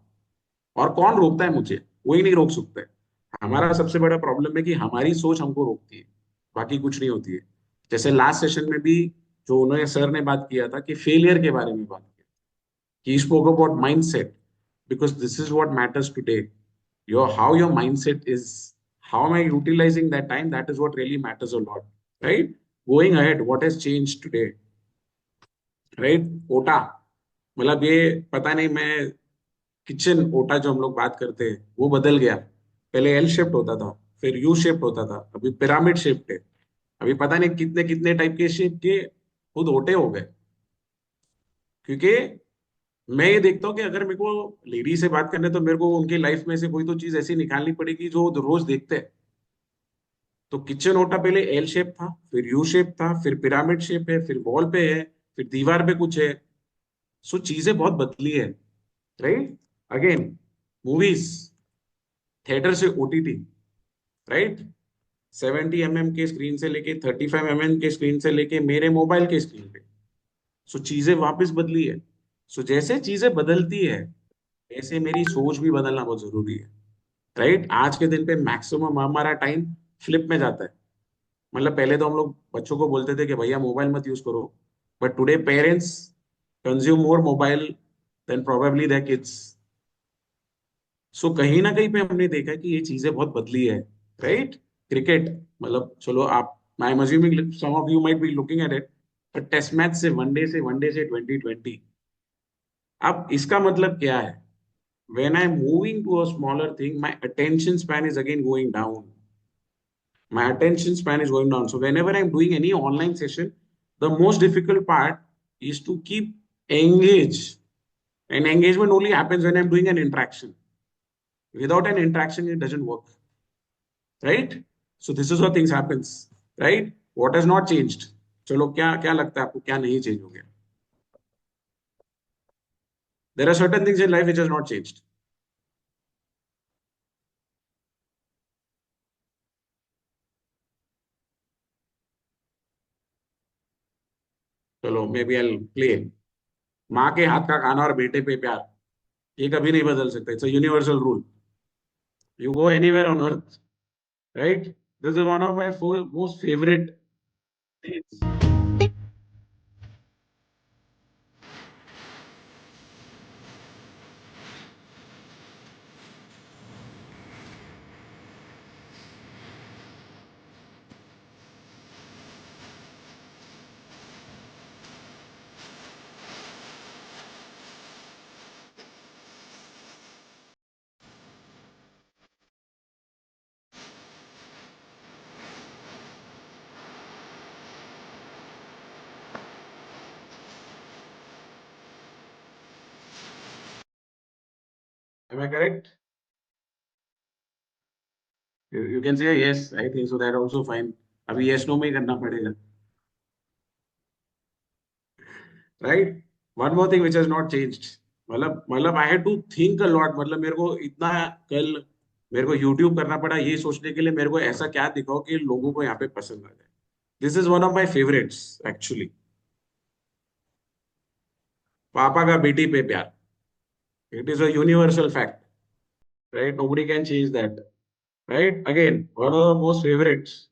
और कौन रोकता है मुझे? कोई नहीं रोक सकता है। हमारा सबसे बड़ा प्रॉब्लम है कि हमारी सोच हमको रोकती है, बाकी कुछ नहीं होती है। जैसे लास्ट सेशन में भी जो उन्होंने सर ने बात किया था कि फेलियर के बारे में बात किया, he spoke about mindset, because this is what matters today. How your mindset is, how am I utilizing that time, that is what really matters a lot, right? Going ahead, what has changed today, right? ओटा, मतलब ये पता नहीं, मैं kitchen ओटा जो हम लोग बात करते हैं वो बदल गया। पहले एल शेप्ड होता था, फिर यू शेप्ड होता था, अभी पिरामिड शेप्ड है, अभी पता नहीं कितने कितने टाइप के शेप के खुद ओटे हो गए। क्योंकि मैं ये देखता हूँ कि अगर मेरे को लेडी से बात करने, तो मेरे को उनकी लाइफ में से कोई तो चीज ऐसी निकालनी पड़ेगी जो रोज देखते हैं। तो किचन ओटा पहले एल शेप था, फिर यू शेप था, फिर पिरामिड शेप है, फिर वॉल पे है, फिर दीवार पे कुछ है। सो चीजें बहुत बदली है, राइट? अगेन, मूवीज, थिएटर से ओटीटी, राइट? 70 mm के स्क्रीन से लेके 35 mm के स्क्रीन से लेके मेरे मोबाइल के स्क्रीन पे। सो चीजें वापस बदली है। सो जैसे चीजें बदलती है, ऐसे मेरी सोच भी बदलना बहुत जरूरी है, राइट? आज के दिन पे मैक्सिमम हमारा टाइम फ्लिप में जाता है। मतलब पहले तो हम लोग बच्चों को बोलते थे कि भैया मोबाइल मत यूज करो, but today parents consume more mobile than probably their kids. So कहीं ना कहीं पे हमने देखा कि ये चीजें बहुत बदली है, राइट? क्रिकेट, मतलब चलो आप, I am assuming some of you might be looking at it, but test match से वनडे से 2020। अब इसका मतलब क्या है? when I'm moving to a smaller thing, my attention span is again going down. My attention span is going down. So whenever I'm doing any online session, the most difficult part is to keep engaged. And engagement only happens when I'm doing an interaction. Without an interaction, it doesn't work. Right? So this is how things happens. Right? What has not changed? चलो क्या क्या लगता है आपको, क्या नहीं change हो गया? There are certain things in life which has not changed. चलो मे बी आई प्ले। माँ के हाथ का खाना और बेटे पे प्यार, ये कभी नहीं बदल सकता। It's a universal rule. You go anywhere on earth, right? This is one of my most favourite things. Am I correct? You can say yes. I think so. That also fine. अभी yes no में ही करना पड़ेगा. Right? One more thing which has not changed. मतलब I had to think a lot. मतलब मेरे को इतना कल मेरे को YouTube करना पड़ा ये सोचने के लिए मेरे को ऐसा क्या दिखाओ कि लोगों को यहाँ पे पसंद आ जाए. This is one of my favorites actually. पापा का बेटी पे प्यार. It is a universal fact. Right? Nobody can change that. Right? Again, one of the most favorites.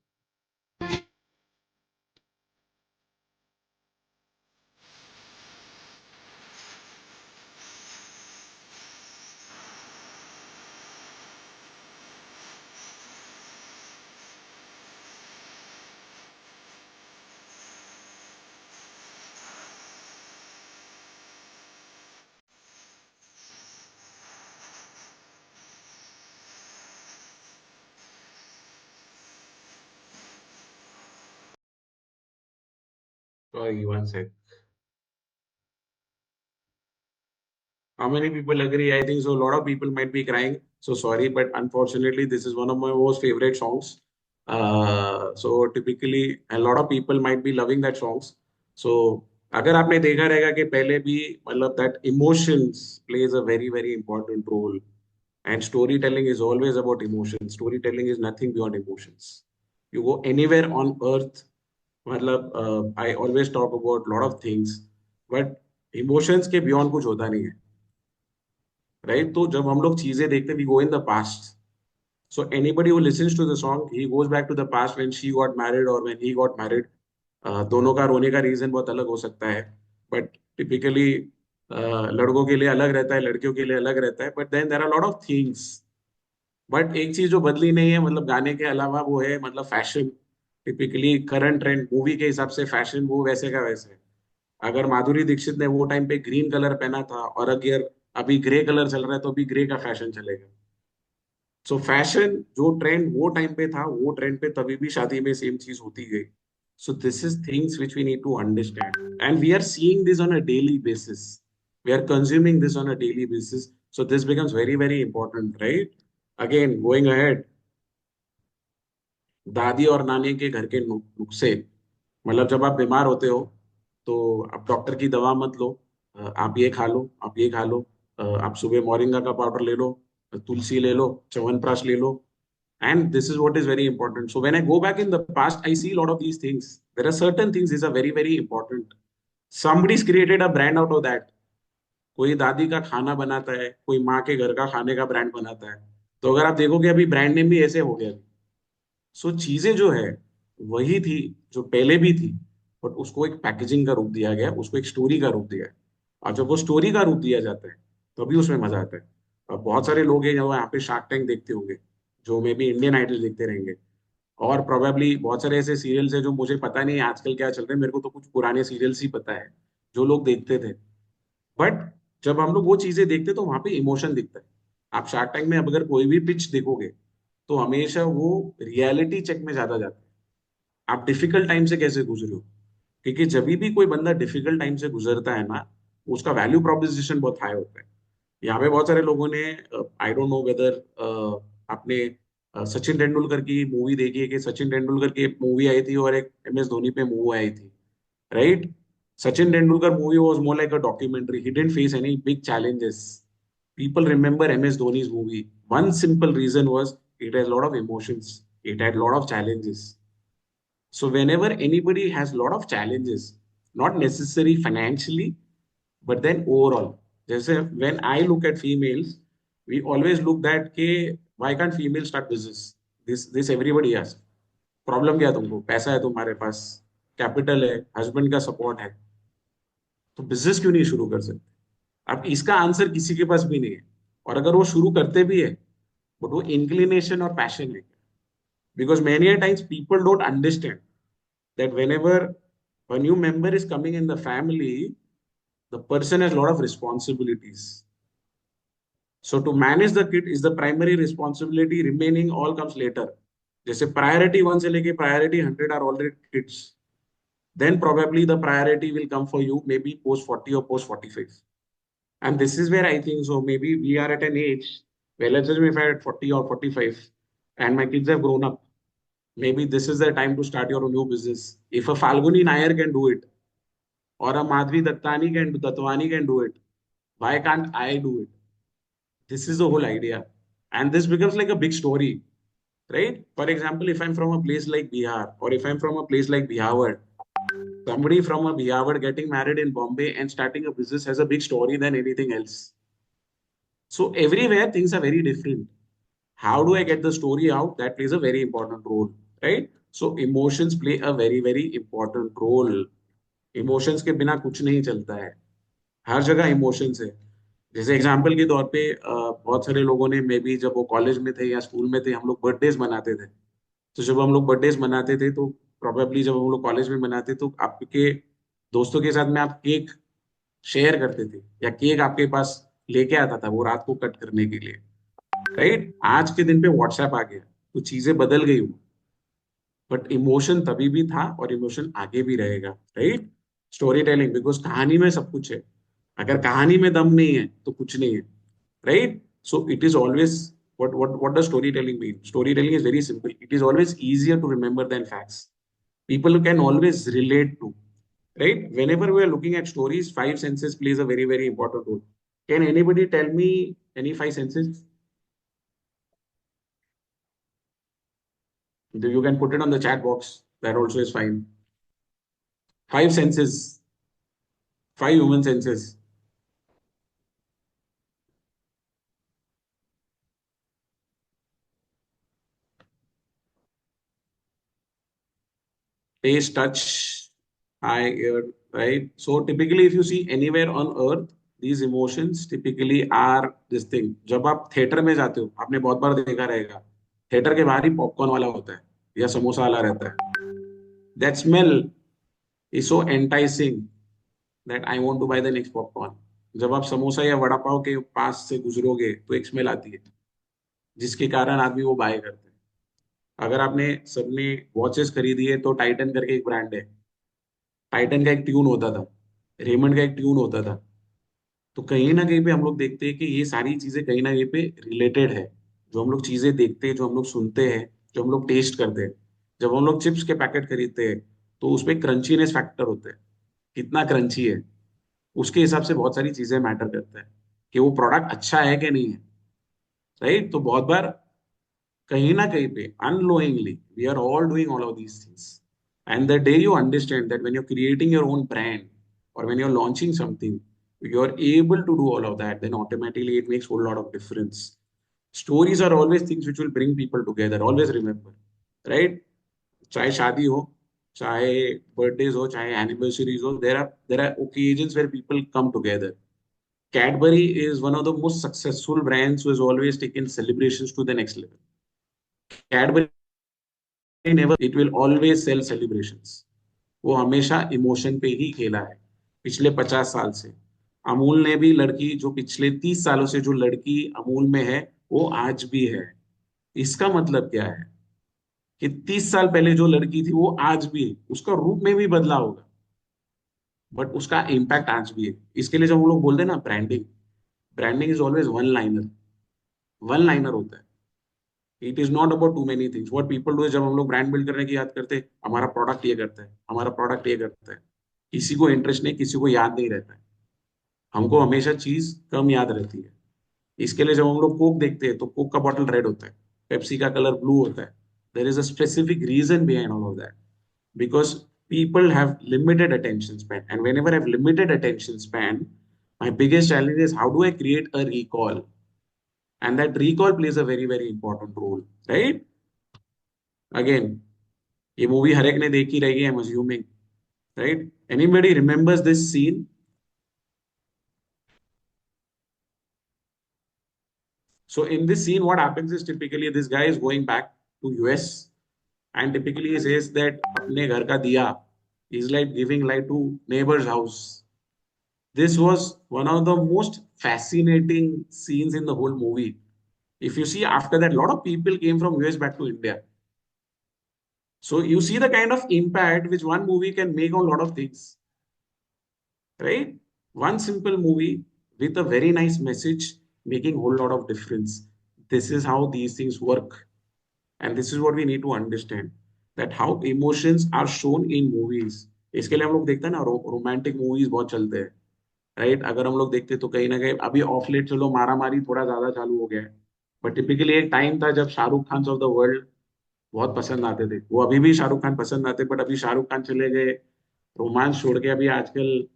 Sorry, one sec. How many people agree? I think so. A lot of people might be crying. So sorry, but unfortunately, this is one of my most favorite songs. So typically, a lot of people might be loving that songs. So अगर आपने देखा रहेगा कि पहले भी मतलब that emotions plays a very very important role and storytelling is always about emotions. Storytelling is nothing beyond emotions. You go anywhere on earth. मतलब I always talk about lot of things, but emotions के beyond कुछ होता नहीं है. Right. तो जब हम लोग चीजें देखते we go in the past. So anybody who listens to the song he goes back to the past when she got married और व्हेन ही गॉट मैरिड. दोनों का रोने का रीजन बहुत अलग हो सकता है बट टिपिकली लड़कों के लिए अलग रहता है लड़कियों के लिए अलग रहता है but then there are lot of things. But एक चीज जो बदली नहीं है मतलब गाने के अलावा वो है मतलब fashion. Typically current trend movie के हिसाब से फैशन वो वैसे का वैसे. अगर माधुरी दीक्षित ने वो टाइम पे ग्रीन कलर पहना था और अगर अभी ग्रे कलर चल रहा है तो अभी ग्रे का फैशन चलेगा. सो फैशन जो ट्रेंड वो टाइम पे था वो ट्रेंड पे तभी भी शादी में सेम चीज होती गई. So this is things which we need to understand and we are seeing this on a daily basis. We are consuming this on a daily basis. So this becomes very very important. Right. Again going ahead. दादी और नानी के घर के नुस्खे. मतलब जब आप बीमार होते हो तो आप डॉक्टर की दवा मत लो. आप ये खा लो आप ये खा लो. आप सुबह मोरिंगा का पाउडर ले लो. तुलसी ले लो. च्यवनप्राश ले लो. And this is what is very important. So when I go back in the past, I see a lot of these things. There are certain things these are very very important. Somebody's created a brand out of that. कोई दादी का खाना बनाता है कोई माँ के घर का खाने का ब्रांड बनाता है. तो अगर आप देखोगे अभी ब्रांड नेम भी ऐसे हो गया. सो चीजें जो है वही थी जो पहले भी थी बट उसको एक पैकेजिंग का रूप दिया गया उसको एक स्टोरी का रूप दिया है. और जब वो स्टोरी का रूप दिया जाता है तभी उसमें मजा आता है. अब बहुत सारे लोग हैं जो यहाँ पे शार्क टैंक देखते होंगे जो मे भी इंडियन आइडल देखते रहेंगे और प्रोबेबली बहुत सारे ऐसे सीरियल्स हैं जो मुझे पता नहीं आजकल क्या चल रहे हैं. मेरे को तो कुछ पुराने सीरियल्स ही पता है जो लोग देखते थे. बट जब हम लोग वो चीजें देखते तो वहां पे इमोशन दिखता है. आप शार्क टैंक में अब अगर कोई भी पिच देखोगे तो हमेशा वो रियलिटी चेक में ज्यादा जाता है. आप डिफिकल्ट टाइम से कैसे गुजरे हो. क्योंकि जब भी कोई बंदा डिफिकल्ट टाइम से गुजरता है ना उसका वैल्यू प्रोपोजिशन बहुत हाई होता है. यहाँ पे बहुत सारे लोगों ने आई डोंट नो वेदर आपने सचिन तेंदुलकर की मूवी देखी है कि सचिन तेंदुलकर की एक मूवी आई थी और एक MS धोनी पे मूवी आई थी. Right. Sachin Tendulkar movie was more like a documentary. He didn't face any big challenges. People remember MS Dhoni's movie. One simple reason was it has a lot of emotions. It had a lot of challenges. So whenever anybody has a lot of challenges, not necessarily financially, but then overall. जैसे when I look at females, we always look at के why can't females start business? This everybody has. Problem क्या है तुमको. पैसा है तुम्हारे पास capital है husband का सपोर्ट है तो बिजनेस क्यों नहीं शुरू कर सकते. अब इसका आंसर किसी के पास भी नहीं है. और अगर वो शुरू करते भी है बट वो इंक्लिनेशन और पैशन है. Because many times people don't understand that whenever a new member is coming in the family, the person has a lot of responsibilities. So to manage the kid is the primary responsibility. Remaining all comes later. जैसे priority 1 से लेके priority 100 are already kids. Then probably the priority will come for you maybe post 40 or post 45. And this is where I think so. Maybe we are at an age where, let's assume if I'm at 40 or 45 and my kids have grown up, maybe this is the time to start your new business. If a Falguni Nair can do it, or a Madhvi Datwani can do it, why can't I do it? This is the whole idea. And this becomes like a big story, right? For example, if I'm from a place like Bihar, or if I'm from a place like Bihawad, somebody from a Bihawad getting married in Bombay and starting a business has a big story than anything else. So everywhere things are very different. How do I get the story out? That plays a very important role, right? So emotions play a very, very important role. Emotions के बिना कुछ नहीं चलता है. हर जगह emotions है. जैसे example के तौर पे बहुत सारे लोगों ने मे बी जब वो कॉलेज में थे या स्कूल में थे हम लोग बर्थडेज मनाते थे. तो जब हम लोग बर्थडेज मनाते थे तो प्रोबेबली जब हम लोग कॉलेज में मनाते तो आपके दोस्तों के साथ में आप केक शेयर करते थे या केक आपके पास लेके आता था वो रात को कट करने के लिए, राइट? आज के दिन पे व्हाट्सएप आ गया तो चीजें बदल गई हो, बट इमोशन तभी भी था और इमोशन आगे भी रहेगा, राइट? स्टोरी टेलिंग, बिकॉज कहानी में सब कुछ है. अगर कहानी में दम नहीं है तो कुछ नहीं है, right? So it is always what does storytelling mean? Storytelling is very simple. It is always easier to remember than facts. People can always relate to, right? Whenever we are looking at stories, five senses plays a very, very important role. Can anybody tell me any five senses? You can put it on the chat box. That also is fine. Five senses, five human senses. Taste, touch, eye, ear, right? So typically, if you see anywhere on earth, these emotions typically are this thing. जब आप theatre में जाते हो, आपने बहुत बार देखा रहेगा, theatre के बाहर ही पॉपकॉर्न वाला होता है या समोसा वाला रहता है. That smell is so enticing that I want to buy the next popcorn. जब आप समोसा या वड़ा पाव के पास से गुजरोगे तो एक स्मेल आती है जिसके कारण आदमी वो बाय करते हैं. अगर आपने सबने वॉचेस खरीदी है तो टाइटन करके एक ब्रांड है. टाइटन का एक ट्यून होता था, रेमंड का एक ट्यून होता था. तो कहीं ना कहीं पे हम लोग देखते हैं कि ये सारी चीजें कहीं ना कहीं पे रिलेटेड है. जो हम लोग चीजें देखते हैं, जो हम लोग सुनते हैं, जो हम लोग टेस्ट करते हैं. जब हम लोग चिप्स के पैकेट खरीदते हैं तो उसपे क्रंचीनेस फैक्टर होता है, कितना क्रंची है. उसके हिसाब से बहुत सारी चीजें मैटर करता है कि वो प्रोडक्ट अच्छा है कि नहीं है, राइट? तो बहुत बार कहीं ना कहीं पे unknowingly we are all doing all of these things. And the day you understand that when you're creating your own brand or when you're launching something, you're able to do all of that, then automatically it makes a whole lot of difference. Stories are always things which will bring people together. Always remember, right? चाहे शादी हो, चाहे birthdays हो, चाहे anniversaries हो, there are occasions where people come together. Cadbury is one of the most successful brands who has always taken celebrations to the next level. Cadbury never, it will always sell celebrations. वो हमेशा emotion पे ही खेला है पिछले 50 साल से. अमूल ने भी लड़की जो पिछले 30 सालों से जो लड़की अमूल में है वो आज भी है. इसका मतलब क्या है कि 30 साल पहले जो लड़की थी वो आज भी है. उसका रूप में भी बदला होगा बट उसका इम्पैक्ट आज भी है. इसके लिए जब हम लोग बोलते हैं ना branding, branding is always one liner. One liner होता है. It is not about too many things. What people do, जब हम लोग ब्रांड बिल्ड करने की याद करते हैं, हमारा प्रोडक्ट ये करता है, हमारा प्रोडक्ट ये करता है. किसी को इंटरेस्ट नहीं, किसी को याद नहीं रहता है. हमको हमेशा चीज कम याद रहती है. इसके लिए जब हम लोग कोक देखते हैं तो कोक का बॉटल रेड होता है, पेप्सी का कलर ब्लू होता है. There is a specific reason behind all of that, because people have limited attention span, and whenever I have limited attention span, my biggest challenge is how do I create a recall, and that recall plays a very, very important role, right? Again, ये movie हर एक ने देखी रहेगी, I'm assuming, right? Anybody remembers this scene? So in this scene, what happens is typically this guy is going back to US, and typically he says that अपने घर का दिया is like giving light to neighbor's house. This was one of the most fascinating scenes in the whole movie. If you see after that, a lot of people came from US back to India. So you see the kind of impact which one movie can make on a lot of things, right? One simple movie with a very nice message, making whole lot of difference. This is how these things work. And this is what we need to understand, that how emotions are shown in movies. इसके लिए हम लोग देखते हैं ना, romantic movies बहुत चलते हैं, राइट? अगर हम लोग देखते तो कहीं ना कहीं अभी ऑफ लेट चलो मारा मारी थोड़ा ज्यादा चालू हो गया है, बट टिपिकली एक टाइम था जब Shahrukh Khan of the world बहुत पसंद आते थे। वो अभी भी शाहरुख खान पसंद आते, बट अभी शाहरुख खान चले गए, रोमांस छोड़ के अभी आजकल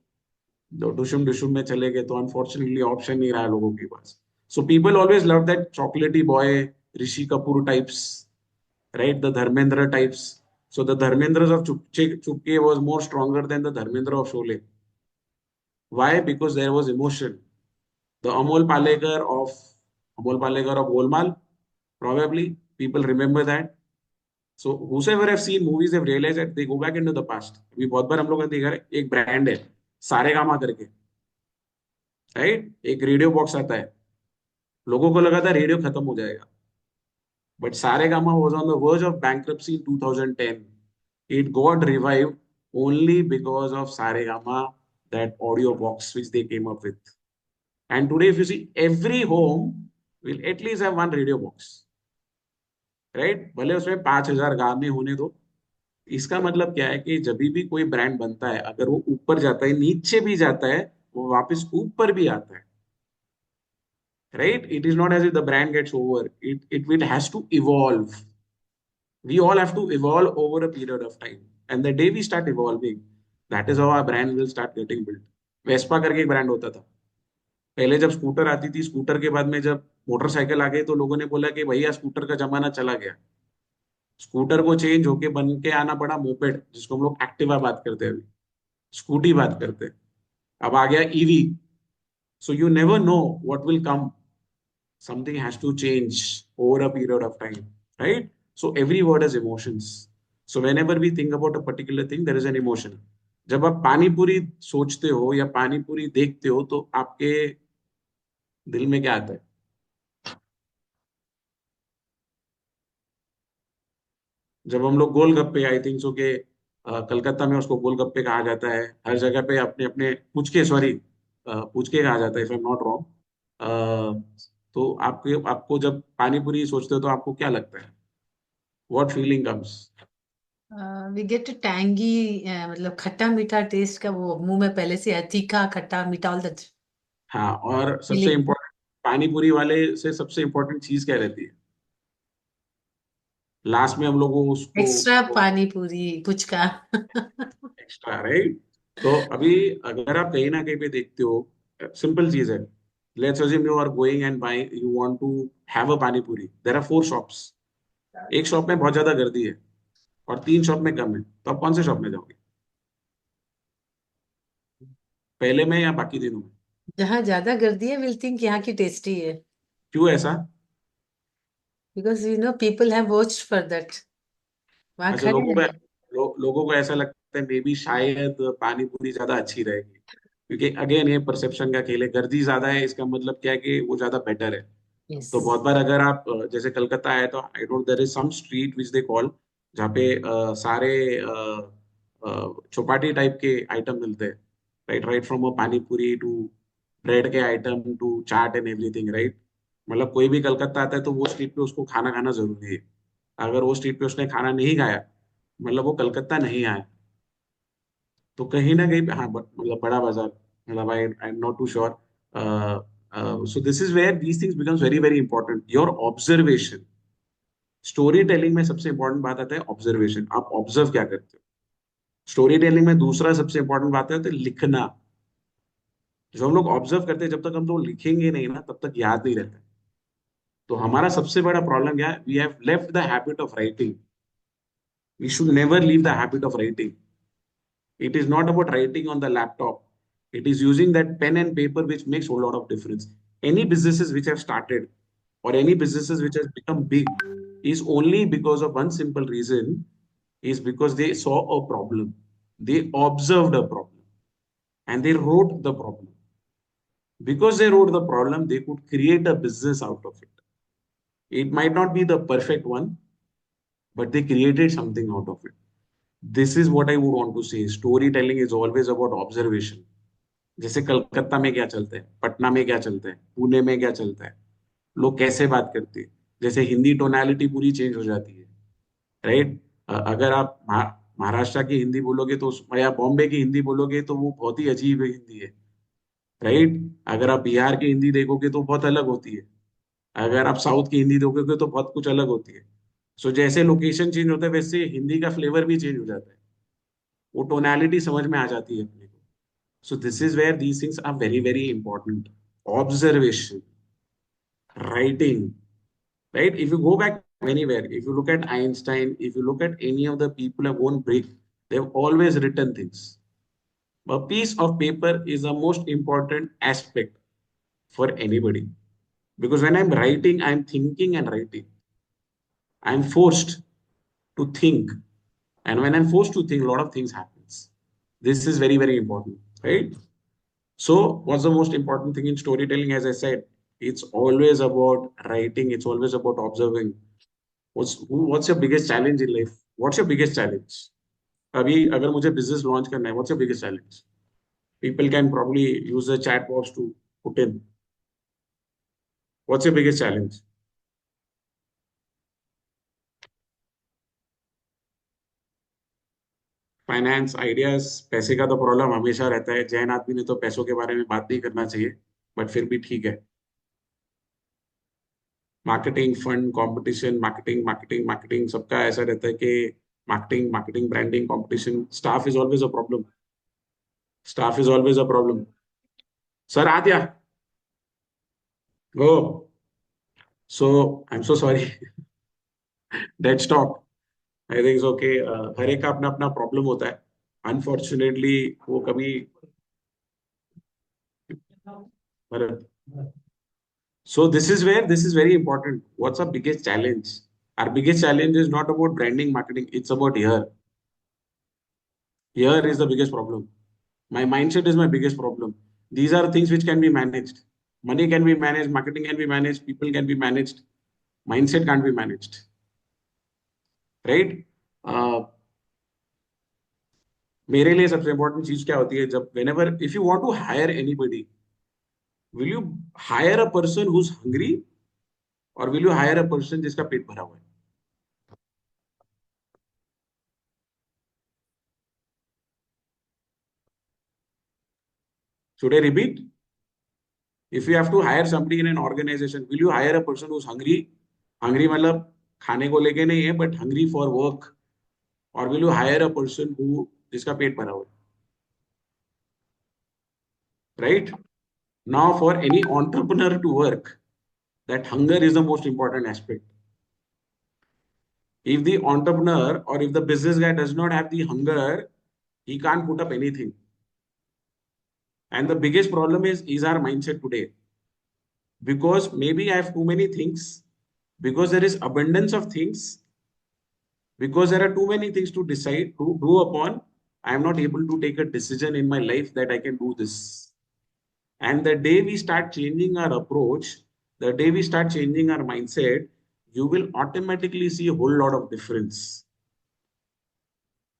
डुशुम डुशुम में चले गए, तो अनफॉर्चुनेटली ऑप्शन नहीं रहा लोगों के पास। So people always love that chocolaty boy, Rishi Kapoor types, right? The Dharmendra types. So the Dharmendras of Chupke was more stronger than the Dharmendra of Sholay. Why? Because there was emotion. The Amol Palekar of Golmaal, probably people remember that. So whosoever have seen movies have realized that they go back into the past. अभी बहुत बार हम लोगों ने देखा है, एक brand है सारेगामा करके, राइट? एक रेडियो बॉक्स आता है, लोगों को लगा था रेडियो खत्म हो जाएगा, but Saregama was on the verge of bankruptcy in 2010. It got revived only because of Saregama, that audio box which they came up with. And today, if you see, every home will at least have one radio box, right? भले उसमें 5,000 गाने होने दो। इसका मतलब क्या है कि जब भी कोई ब्रांड बनता है, अगर वो ऊपर जाता है, नीचे भी जाता है, वो वापस ऊपर भी आता है, right? It is not as if the brand gets over. It has to evolve. We all have to evolve over a period of time. And the day we start evolving, that is how our brand will start getting built. Vespa करके एक brand होता था पहले, जब scooter आती थी, scooter के बाद में जब मोटरसाइकिल आ गई तो लोगों ने बोला कि भैया स्कूटर का जमाना चला गया। स्कूटर को चेंज होके बन के आना पड़ा मोपेड, जिसको हम लोग एक्टिवा बात करते हैं, अभी स्कूटी बात करते हैं, अब आ गया EV. So you never know what will come, something has to change over a period of time, right? So every word has emotions. So whenever we think about a particular thing, there is an emotion. जब आप पानी पूरी सोचते हो या पानी पूरी देखते हो तो आपके दिल में क्या आता है? जब हम लोग गोलगप्पे, आई थिंक सो के कलकत्ता में उसको गोलगप्पे कहा जाता है, हर जगह पे अपने अपने पुचके, सॉरी पुचके कहा जाता है, if I am not wrong. तो आपको जब पानी पूरी सोचते हो तो आपको क्या लगता है? What feeling comes? We get tangy, मतलब खट्टा मीठा टेस्ट का, वो मुंह में पहले से है, तीखा खट्टा मीठा, ऑल दैट हाँ, और सबसे फीलिंग। इम्पोर्टेंट पानी पूरी वाले से सबसे इम्पोर्टेंट चीज क्या रहती है? लास्ट में हम लोग उसको एक्स्ट्रा पानी पूरी पुचका। Extra, right? तो अभी अगर आप कहीं ना कहीं पे देखते हो, सिंपल चीज है, let's assume you are going and buying, you want to have a pani puri, there are 4 shops, एक शॉप में बहुत ज्यादा गर्दी है और 3 शॉप में कम है, तो आप कौन से शॉप में जाओगे, पहले में या बाकी दिनों में? जहाँ ज्यादा गर्दी है, विल थिंक यहाँ की टेस्टी है, क्यों ऐसा? Because people have watched for that, वहाँ अच्छा, खड़े हैं। लोगों को ऐसा लगता है मे बी शायद पानी पूरी ज्यादा अच्छी रहेगी, क्योंकि अगेन ये परसेप्शन का खेल है, गर्दी ज्यादा है इसका मतलब क्या है कि वो ज्यादा बेटर है। यस। तो बहुत बार अगर आप जैसे कलकत्ता आए तो I don't, there is some street which they call, जहाँ पे सारे चौपाटी टाइप के आइटम मिलते हैं, right? Right from a pani puri to bread के item to chaat and everything, right? मतलब कोई भी कलकत्ता आता है तो वो स्ट्रीट पे उसको खाना खाना जरूरी है। अगर वो स्ट्रीट पे उसने खाना नहीं खाया, मतलब वो कलकत्ता नहीं आया। तो कहीं ना कहीं हाँ, मतलब बड़ा बाजार, मतलब I am not too sure. So this is where these things becomes very very important, your observation. Story telling में सबसे इंपॉर्टेंट बात आता है ऑब्जर्वेशन, आप ऑब्जर्व क्या करते हो। स्टोरी टेलिंग में दूसरा सबसे इंपॉर्टेंट बात है लिखना। जो हम लोग ऑब्जर्व करते हैं, जब तक हम लोग लिखेंगे नहीं ना, तब तक याद नहीं रहता। तो हमारा सबसे बड़ा प्रॉब्लम क्या है? We have left the habit of writing. We should never leave the habit of writing. It is not about writing on the laptop. It is using that pen and paper which makes a whole lot of difference. Any businesses which have started or any businesses which has become big is only because of one simple reason, is because they saw a problem. They observed a problem and they wrote the problem. Because they wrote the problem, they could create a business out of it. It might not be the perfect one, but they created something out of it. This is what I would want to say. Storytelling is always about observation. जैसे कलकत्ता में क्या चलता है, पटना में क्या चलता है, पुणे में क्या चलता है, लोग कैसे बात करते हैं, जैसे हिंदी टोनालिटी पूरी चेंज हो जाती है, राइट। अगर आप महाराष्ट्र की हिंदी बोलोगे तो या बॉम्बे की हिंदी बोलोगे तो वो बहुत ही अजीब हिंदी है, राइट। अगर आप बिहार की हिंदी देखोगे तो बहुत अलग होती है, अगर आप साउथ की हिंदी देखोगे तो बहुत कुछ अलग होती है। सो जैसे लोकेशन चेंज होता है वैसे हिंदी का फ्लेवर भी चेंज हो जाता है, वो टोनालिटी समझ में आ जाती है अपने को। So this is where these things are very very important. Observation, writing, right? If you go back anywhere, if you look at Einstein, if you look at any of the people who have won brick, they've always written things. A piece of paper is the most important aspect for anybody. Because when I'm writing, I'm thinking and writing. I'm forced to think. And when I'm forced to think, a lot of things happens. This is very, very important, right? So what's the most important thing in storytelling? As I said, it's always about writing. It's always about observing. What's your biggest challenge in life? What's your biggest challenge? अभी अगर मुझे business launch करना है, what's your biggest challenge? People can probably use the chat box to put in. What's your biggest challenge? Finance ideas, पैसे का तो problem हमेशा रहता है। जैन आदमी ने तो पैसों के बारे में बात नहीं करना चाहिए, बट फिर भी ठीक है। Marketing, fund, competition, marketing marketing marketing, सबका ऐसा रहता है कि marketing marketing, branding, competition, staff is always a problem. Staff is always a problem. Sir Aadya, go. So I am so sorry, dead stop. I think okay, हर एक का अपना अपना प्रॉब्लम होता है, अनफॉर्चुनेटली वो कभी मतलब। So this is where this is very important. What's our biggest challenge? Our biggest challenge is not about branding, marketing. It's about here. Here is the biggest problem. My mindset is my biggest problem. These are things which can be managed. Money can be managed, marketing can be managed, people can be managed. Mindset can't be managed, right? Uh, मेरे लिए सबसे important चीज क्या होती है, जब whenever if you want to hire anybody, will you hire a person who's hungry or will you hire a person जिसका पेट भरा हुआ है? Should I repeat? If you have to hire somebody in an organization, will you hire a person who's hungry? Hungry मतलब खाने को लेके नहीं है, but hungry for work. Or will you hire a person who जिसका पेट भरा हुआ है? Right? Now, for any entrepreneur to work, that hunger is the most important aspect. If the entrepreneur or if the business guy does not have the hunger, he can't put up anything. And the biggest problem is our mindset today. Because maybe I have too many things, because there is abundance of things, because there are too many things to decide to do upon, I am not able to take a decision in my life that I can do this. And the day we start changing our approach, the day we start changing our mindset, you will automatically see a whole lot of difference.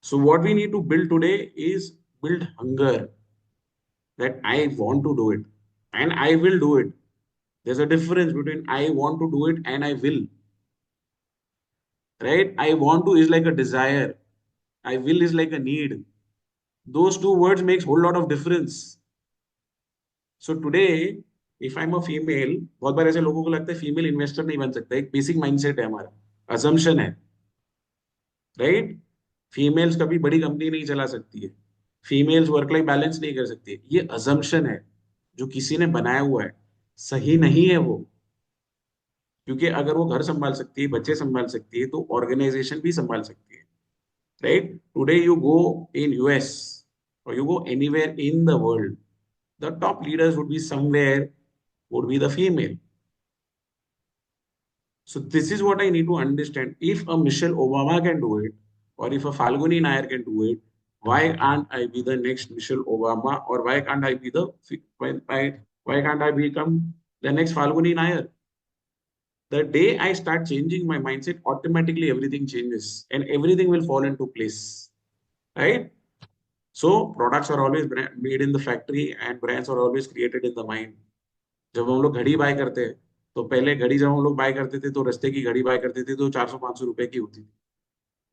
So what we need to build today is build hunger, that I want to do it and I will do it. There's a difference between I want to do it and I will. Right? I want to is like a desire. I will is like a need. Those two words makes whole lot of difference. So today, if I'm a female, बहुत बार ऐसे लोगों को लगता है female investor नहीं बन सकता, एक बेसिक माइंडसेट है हमारा, assumption है, राइट? फीमेल्स कभी बड़ी कंपनी नहीं चला सकती है, फीमेल्स वर्क लाइफ बैलेंस नहीं कर सकती है, ये assumption है जो किसी ने बनाया हुआ है, सही नहीं है वो। क्योंकि अगर वो घर संभाल सकती है, बच्चे संभाल सकती है, तो ऑर्गेनाइजेशन भी संभाल सकती है, right? Today you go in US or you go anywhere in the world, the top leaders would be somewhere would be the female. So this is what I need to understand. If a Michelle Obama can do it, or if a Falguni Nair can do it, why can't I be the next Michelle Obama, or why can't I be the why can't I become the next Falguni Nair? The day I start changing my mindset, automatically everything changes and everything will fall into place, right? So products are always made in the factory and brands are always created in the mind. जब हम लोग घड़ी bye करते हैं तो पहले घड़ी जब हम लोग बाय करते थे तो रस्ते की घड़ी बाय करते थे तो 400-500 रुपए की होती थी.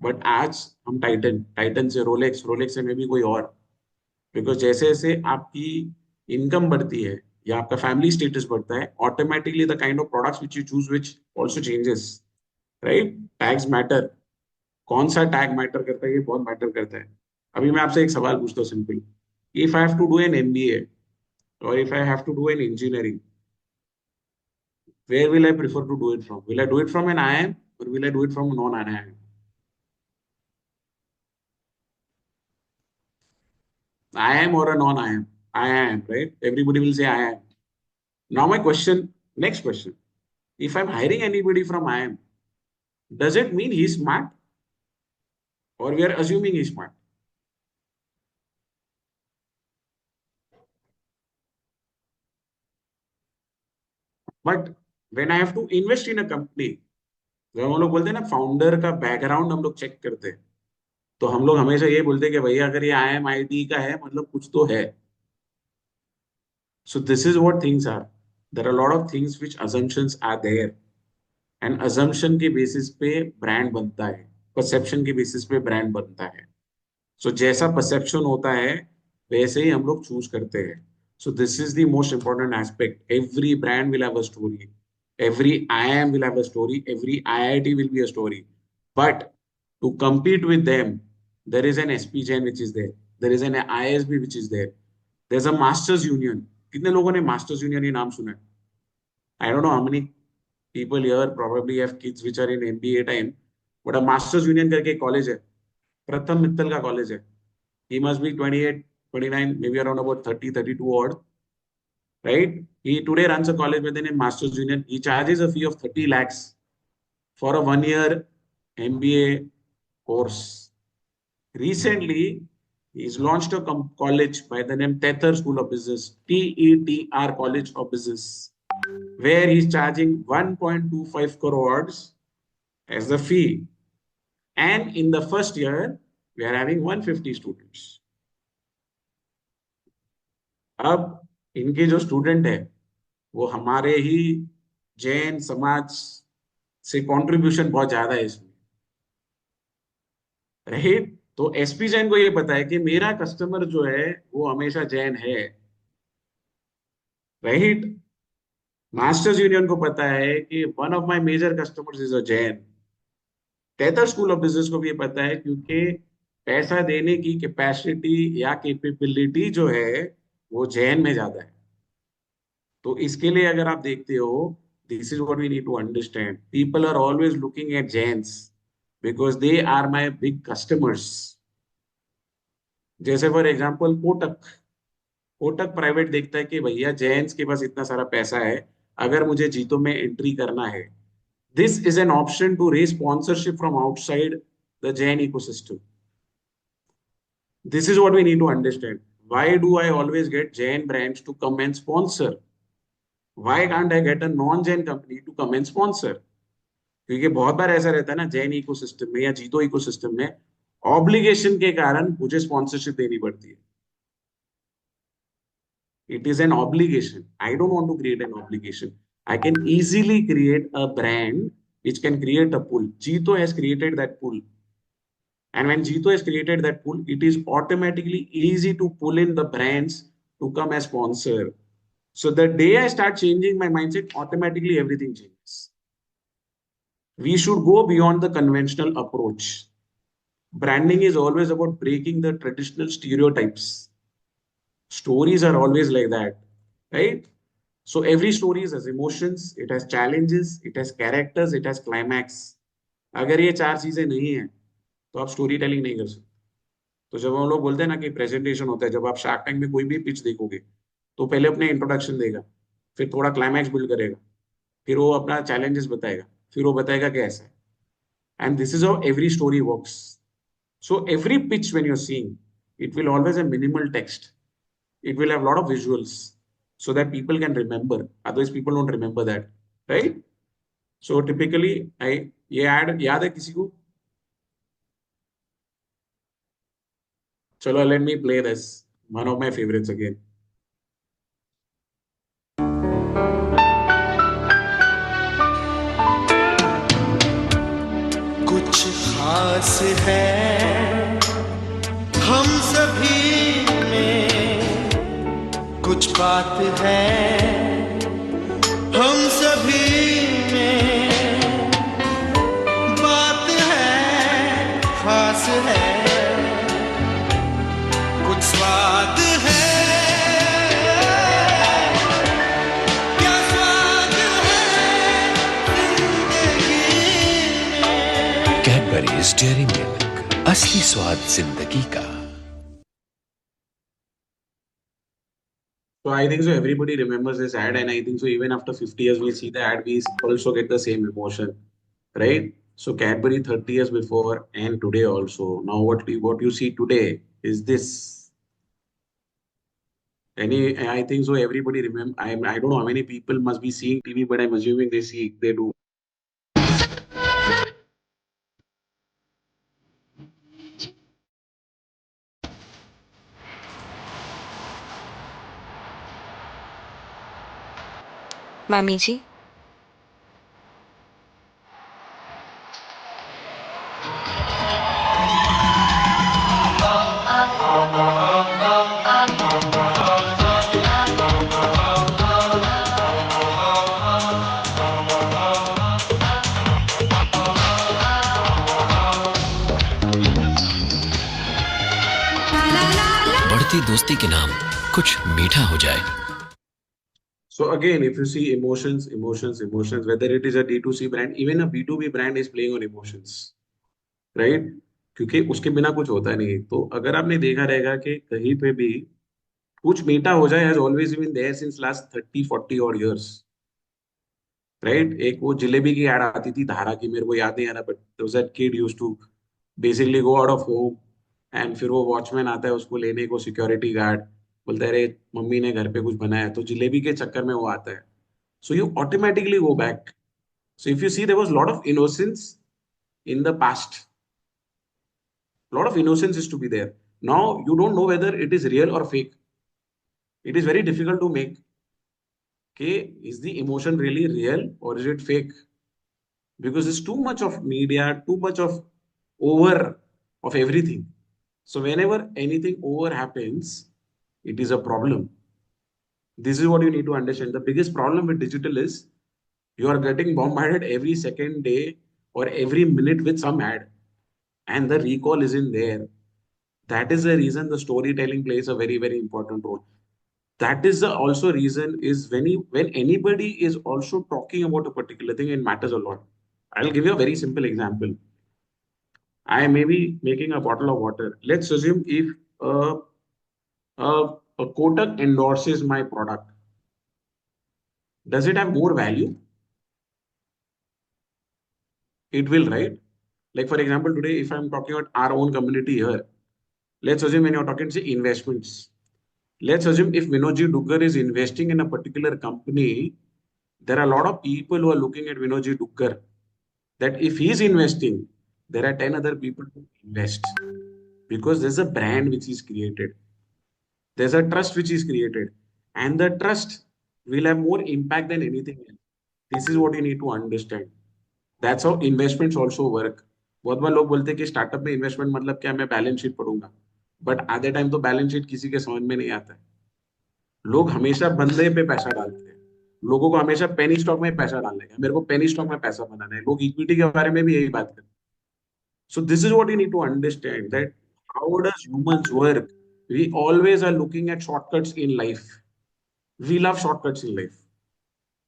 बट आज हम टाइटन टाइटन से रोलेक्स रोलेक्स से में भी कोई और. बिकॉज जैसे जैसे आपकी इनकम बढ़ती है या आपका फैमिली स्टेटस बढ़ता है automatically the kind of products which you choose which also changes. Right. Tags matter. कौन सा टैग मैटर करता है ये बहुत मैटर करता है. अभी मैं आपसे एक सवाल पूछता हूँ simple. If I have to do an MBA or if I have to do an engineering, where will I prefer to do it from? Will I do it from an IIM or will I do it from a non-IIM? IIM or a non-IIM? IIM, right? Everybody will say IIM. Now my question, next question. If I'm hiring anybody from IIM, does it mean he's smart? Or we are assuming he's smart? But when I have to invest in a company, जब हम लोग बोलते हैं ना founder का background हम लोग check करते हैं तो हम लोग हमेशा ये बोलते हैं कि भैया अगर ये IIM का है मतलब कुछ तो है. So this is what things are. There are a lot of things which assumptions are there. And assumption के basis पे brand बनता है. Perception के basis पे brand बनता है. So जैसा perception होता है वैसे ही हम लोग choose करते हैं. So this is the most important aspect. Every brand will have a story. Every IIM will have a story. Every IIT will be a story. But to compete with them, there is an SP Jain which is there. There is an ISB which is there. There's a Masters Union. कितने लोगों ने Masters Union ये नाम सुना है? I don't know how many people here probably have kids which are in MBA time, but a Masters Union करके college है. प्रथम मित्तल का कॉलेज है. He must be 28, 29, maybe around about 30, 32 odd, right? He today runs a college with the name Masters Union. He charges a fee of 30 lakhs for a 1 year MBA course. Recently, he's launched a college by the name Tether School of Business, TETR College of Business, where he's charging 1.25 crores as the fee. And in the first year, we are having 150 students. अब इनके जो student है वो हमारे ही जैन समाज से contribution बहुत ज्यादा है इसमें. राइट. तो एसपी जैन को ये पता है कि मेरा कस्टमर जो है वो हमेशा जैन है. राइट. मास्टर्स यूनियन को पता है कि one of my major customers is a Jain. Tetr school of business को भी ये पता है क्योंकि पैसा देने की कैपेसिटी या कैपेबिलिटी जो है वो जैन में ज्यादा है. तो इसके लिए अगर आप देखते हो this is what we need to understand. People are always looking at Jains because they are my big customers. जैसे for example Kotak. Kotak private देखता है कि भैया जैन्स के पास इतना सारा पैसा है अगर मुझे जीतो में एंट्री करना है. This is an option to raise sponsorship from outside the Jain ecosystem. This is what we need to understand. Why do I always get Jain brands to come and sponsor? Why can't I get a non-Jain company to come and sponsor? क्योंकि बहुत बार ऐसा रहता है ना Jain ecosystem में या जीतो ecosystem में ऑब्लिगेशन के कारण मुझे स्पॉन्सरशिप देनी पड़ती है. It is an obligation. I don't want to create an obligation. I can easily create a brand which can create a pool. Jito has created that pool. And when Jito has created that pool, it is automatically easy to pull in the brands to come as sponsor. So the day I start changing my mindset, automatically everything changes. We should go beyond the conventional approach. Branding is always about breaking the traditional stereotypes. Stories are always like that, right? So every story has emotions, it has challenges, it has characters, it has climax. अगर ये चार चीजें नहीं है तो आप story telling नहीं कर सकते. तो जब हम लोग बोलते हैं ना कि प्रेजेंटेशन होता है, जब आप शार्क टैंक में कोई भी पिच देखोगे तो पहले अपने इंट्रोडक्शन देगा, फिर थोड़ा क्लाइमैक्स बिल्ड करेगा, फिर वो अपना चैलेंजेस बताएगा, फिर वो बताएगा कि ऐसा है. And this is how every story works. So every pitch when you are seeing it will always have minimal text. It will have a lot of visuals so that people can remember. Otherwise, people don't remember that, right? So typically, ये ad याद है किसी को? Chalo, let me play this. One of my favorites again. कुछ खास है हम सभी में, कुछ बात है हम सभी में, बात है खास है, कुछ स्वाद है, क्या स्वाद है जिंदगी में। कैडबरीज डेयरी मिल्क, असली स्वाद जिंदगी का। So I think so everybody remembers this ad, and I think so even after 50 years we see the ad, we also get the same emotion, right? So Cadbury 30 years before and today also. Now what you see today is this. I think so everybody remember. I don't know how many people must be seeing TV, but I'm assuming they do. मामी जी, बढ़ती दोस्ती के नाम कुछ मीठा हो जाए। So again, if you see emotions, whether it is a D2C brand, even a B2B brand is playing on emotions, right? क्योंकि उसके बिना कुछ होता नहीं। तो अगर आपने देखा रहेगा कि कहीं पे भी कुछ मीठा हो जाए, has always been there since last 30-40 odd years, right? एक वो जलेबी की एड आती थी धारा की, मेरे को याद नहीं आ रहा, but that kid used to basically go out of home, and फिर वो वॉचमैन आता है उसको लेने को, सिक्योरिटी गार्ड बोलता है अरे मम्मी ने घर पे कुछ बनाया है, तो जलेबी के चक्कर में वो आता है। So you automatically go back. So if you see there was lot of innocence in the past. Lot of innocence is to be there. Now you don't know whether it is real or fake. It is very difficult to make. Okay, is the emotion really real or is it fake? Because there's too much of media, too much of over of everything. So whenever anything over happens, it is a problem. This is what you need to understand. The biggest problem with digital is you are getting bombarded every second day or every minute with some ad, and the recall isn't there. That is the reason the storytelling plays a very, very important role. That is the also reason is when anybody is also talking about a particular thing, it matters a lot. I'll give you a very simple example. I may be making a bottle of water. Let's assume if a Kotak endorses my product, does it have more value? It will, right? Like for example, today if I'm talking about our own community here, let's assume when you're talking say investments, let's assume if Vinodji Duggar is investing in a particular company, there are a lot of people who are looking at Vinodji Duggar, that if he's investing, there are 10 other people who invest, because there's a brand which is created, there's a trust which is created, and the trust will have more impact than anything else. This is what you need to understand. That's how investments also work. बहुत बार लोग बोलते हैं कि startup में investment मतलब क्या, मैं balance sheet पढ़ूंगा, बट आधे टाइम तो बैलेंस शीट किसी के समझ में नहीं आता है। लोग हमेशा बंदे पे पैसा डालते हैं, लोगों को हमेशा पेनी स्टॉक में पैसा डालने का, मेरे को पेनी स्टॉक में पैसा बनाना है, लोग इक्विटी के बारे में भी यही बात करते हैं। So this is what you need to understand, that how does humans work. We always are looking at shortcuts in life. We love shortcuts in life,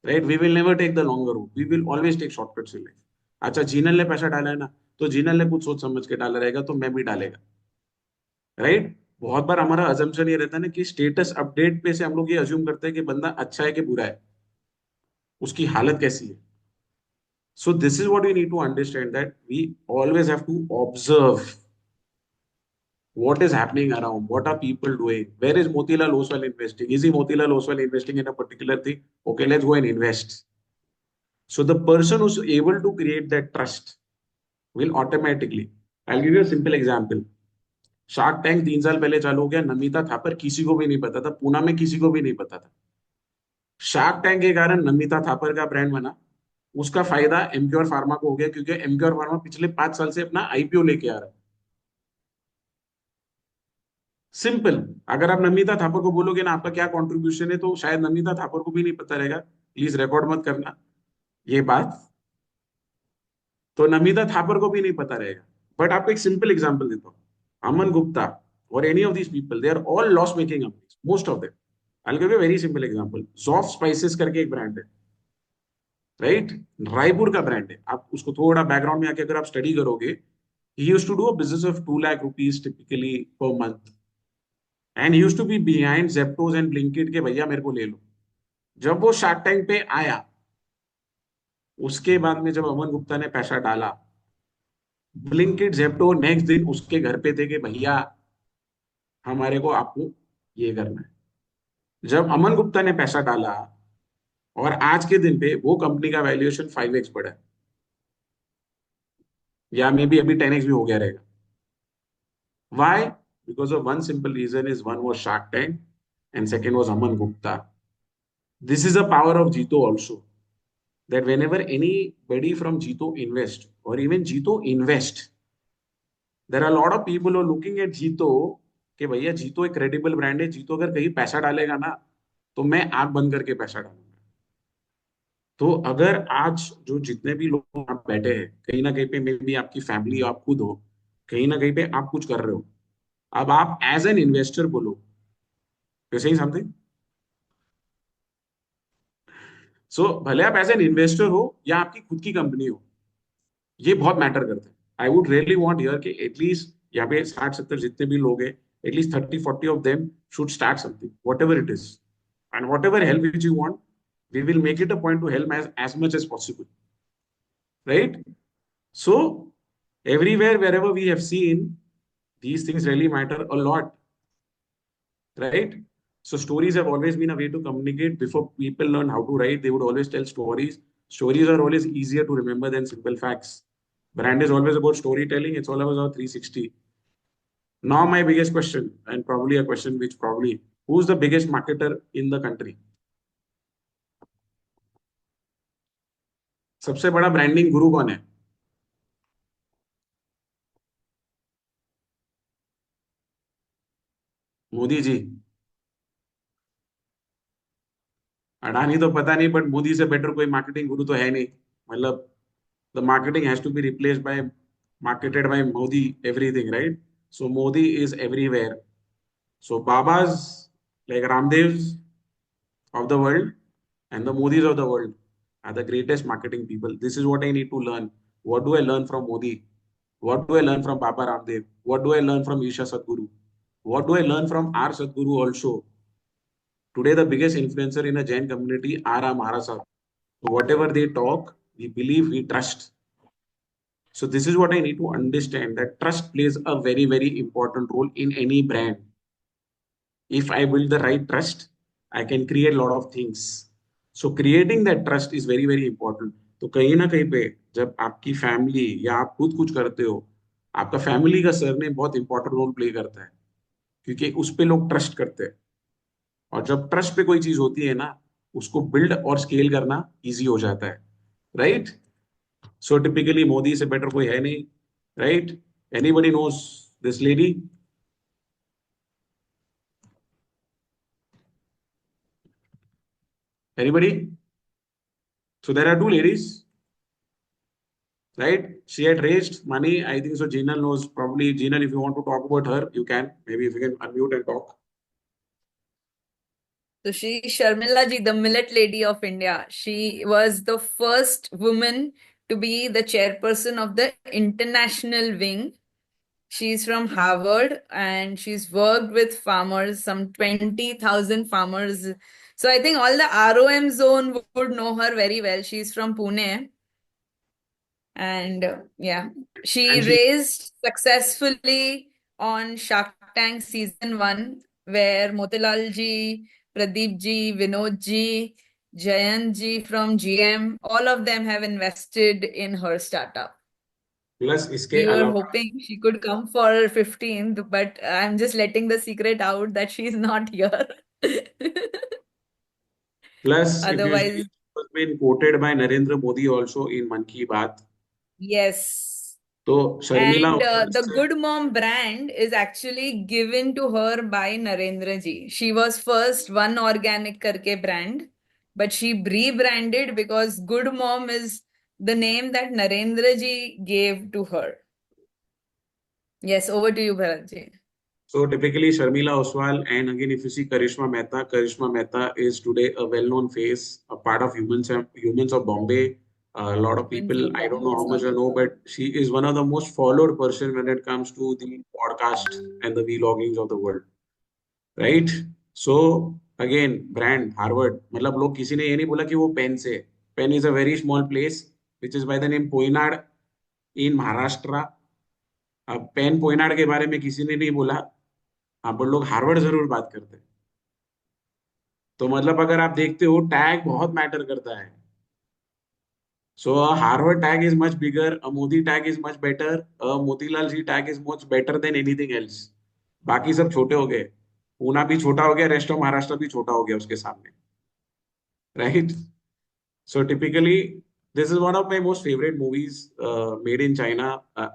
right? We will never take the longer route, we will always take shortcuts in life. अच्छा, जीनल ने पैसा डाला है ना, तो जीनल ने कुछ सोच समझ के डाला रहेगा, तो मैं भी डालेगा, राइट? बहुत बार हमारा अजम्पशन ये रहता है ना कि स्टेटस अपडेट पे से हम लोग ये अज्यूम करते हैं कि बंदा अच्छा है कि बुरा है, उसकी हालत कैसी है. So this is what you need to understand, that we always have to observe what is happening around, what are people doing, where is Motilal Oswal investing, is he Motilal Oswal investing in a particular thing? Okay, let's go and invest. So the person who's able to create that trust will automatically, I'll give you a simple example. Shark tank 3 साल पहले चालू हो गया, नमिता थापर किसी को भी नहीं पता था, पूना में किसी को भी नहीं पता था। शार्क टैंक के कारण नमिता थापर का ब्रांड बना। उसका फायदा एमक्योर फार्मा को हो गया, क्योंकि एमक्योर फार्मा पिछले 5 साल से अपना आईपीओ लेके आ रहा है। सिंपल। अगर आप नमिता थापर को बोलोगे ना आपका क्या कंट्रीब्यूशन है, तो शायद नमिता थापर को भी नहीं पता रहेगा। प्लीज रिकॉर्ड मत करना ये बात। तो नमिता थापर को भी नहीं पता रहेगा। बट आपको एक सिंपल एग्जांपल देता हूँ। अमन गुप्ता और any of these people, they are all loss making companies, most of them. I will give you very simple example. जॉफ स्पाइसेस करके एक ब्रांड है, राइट? रायपुर का ब्रांड है। आप उसको थोड़ा बैकग्राउंड में आके अगर आप स्टडी करोगे, he used to do a business of 2 lakh rupees typically per month, and he used to be behind Zeptos and Blinkit के भैया मेरे को ले लो। जब वो शार्क टैंक पे आया, उसके बाद में जब अमन गुप्ता ने पैसा डाला, ब्लिंकिट जेप्टो नेक्स्ट दिन उसके घर पे थे कि भैया हमारे को आपको ये करना है। जब अमन गुप्ता ने पैसा डाला, और आज के दिन पे वो कंपनी का वैल्यूएशन 5x बढ़ा है, या मे बी अभी 10x भी हो गया रहेगा। Why? Because of one simple reason is one was Shark Tank and second was Aman Gupta. This is the power of Jito also. That whenever anybody from Jito invest or even Jito invest, there are a lot of people who are looking at Jito कि भैया जीतो एक credible brand है, जीतो अगर कहीं पैसा डालेगा ना तो मैं आंख बंद करके पैसा डालूंगा। तो अगर आज जो जितने भी लोग आप बैठे हैं, कहीं ना कहीं पे मे बी आपकी फैमिली, आप खुद हो, कहीं ना कहीं पे आप कुछ कर रहे हो, अब आप एज एन इन्वेस्टर बोलो, यू सेइंग समथिंग। सो भले आप एज एन इन्वेस्टर हो या आपकी खुद की कंपनी हो, ये बहुत मैटर करता है। I would really want here कि एटलीस्ट यहाँ पे 60-70 जितने भी लोग हैं, at least 30-40 of them should start something, what ever it is, and what ever help which you want, we will make it a point to help as much as possible, right? So everywhere wherever we have seen, these things really matter a lot, right? So stories have always been a way to communicate. Before people learn how to write, they would always tell stories. Stories are always easier to remember than simple facts. Brand is always about storytelling. It's all about 360. Now my biggest question, and probably a question which probably, who's the biggest marketer in the country? सबसे बड़ा branding गुरु कौन है? मोदी जी। अडानी तो पता नहीं, but Modi से better कोई marketing गुरु तो है नहीं। मतलब the marketing has to be replaced by, marketed by Modi, everything, right? So Modi is everywhere. So Babas like Ramdevs of the world and the Modis of the world are the greatest marketing people. This is what I need to learn. What do I learn from Modi? What do I learn from Baba Ramdev? What do I learn from Isha Sadhguru? What do I learn from our Sadhguru also? Today, the biggest influencer in a Jain community are our Maharaj Sahib. So whatever they talk, we believe, we trust. So this is what I need to understand, that trust plays a very, very important role in any brand. If I build the right trust, I can create a lot of things. So creating that trust is very, very important. तो कहीं ना कहीं पे जब आपकी family या आप खुद कुछ करते हो, आपका फैमिली का सरनेम बहुत इंपॉर्टेंट रोल प्ले करता है, क्योंकि उस पे लोग ट्रस्ट करते हैं। और जब ट्रस्ट पे कोई चीज होती है ना, उसको बिल्ड और स्केल करना इजी हो जाता है, राइट? सो टिपिकली मोदी से बेटर कोई है नहीं, right? Anybody knows this lady? Anybody? So there are two ladies, right? She had raised money. I think so. Jinal knows probably. Jinal, if you want to talk about her, you can. Maybe if you can unmute and talk. So she, Sharmila ji, the millet lady of India. She was the first woman to be the chairperson of the international wing. She's from Harvard and she's worked with farmers, some 20,000 farmers. So I think all the ROM zone would know her very well. She's from Pune. And yeah, she And she, raised successfully on Shark Tank season 1, where Motilal ji, Pradeep ji, Vinod ji, Jayant ji from GM, all of them have invested in her startup. Plus इसके We were अलावा hoping she could come for 15th, but I'm just letting the secret out that she's not here. Plus if you see Otherwise, been quoted by Narendra Modi also in Mann Ki बात, yes. तो Sharmila And Oswal the से Good Mom brand is actually given to her by Narendra ji. She was first One Organic karke brand, but she rebranded because Good Mom is the name that Narendra ji gave to her. Yes, over to you, Bharat ji. So typically Sharmila Oswal, and again if you see Karishma Mehta is today a well-known face, a part of Humans of Bombay. A lot of Humans people, of I don't Bombay know how is much not I know, but she is one of the most followed person when it comes to the podcast and the vloggings of the world, right? So again, brand Harvard, मतलब लोग किसी ने ये नहीं बोला कि वो pen से, pen is a very small place which is by the name Poinad in Maharashtra. अब पेन पोइनाड के बारे में किसी ने नहीं बोला, हाँ पर लोग हार्वर्ड जरूर बात करते हैं। तो मतलब अगर आप देखते हो टैग बहुत मैटर करता है। So Harvard tag is much bigger, a Modi tag is much better, a Motilal ji tag is much better than anything else. बाकी सब छोटे हो गए, पूना भी छोटा हो गया, रेस्ट ऑफ महाराष्ट्र भी छोटा हो गया उसके सामने, right? So typically this is one of my most favorite movies made in China.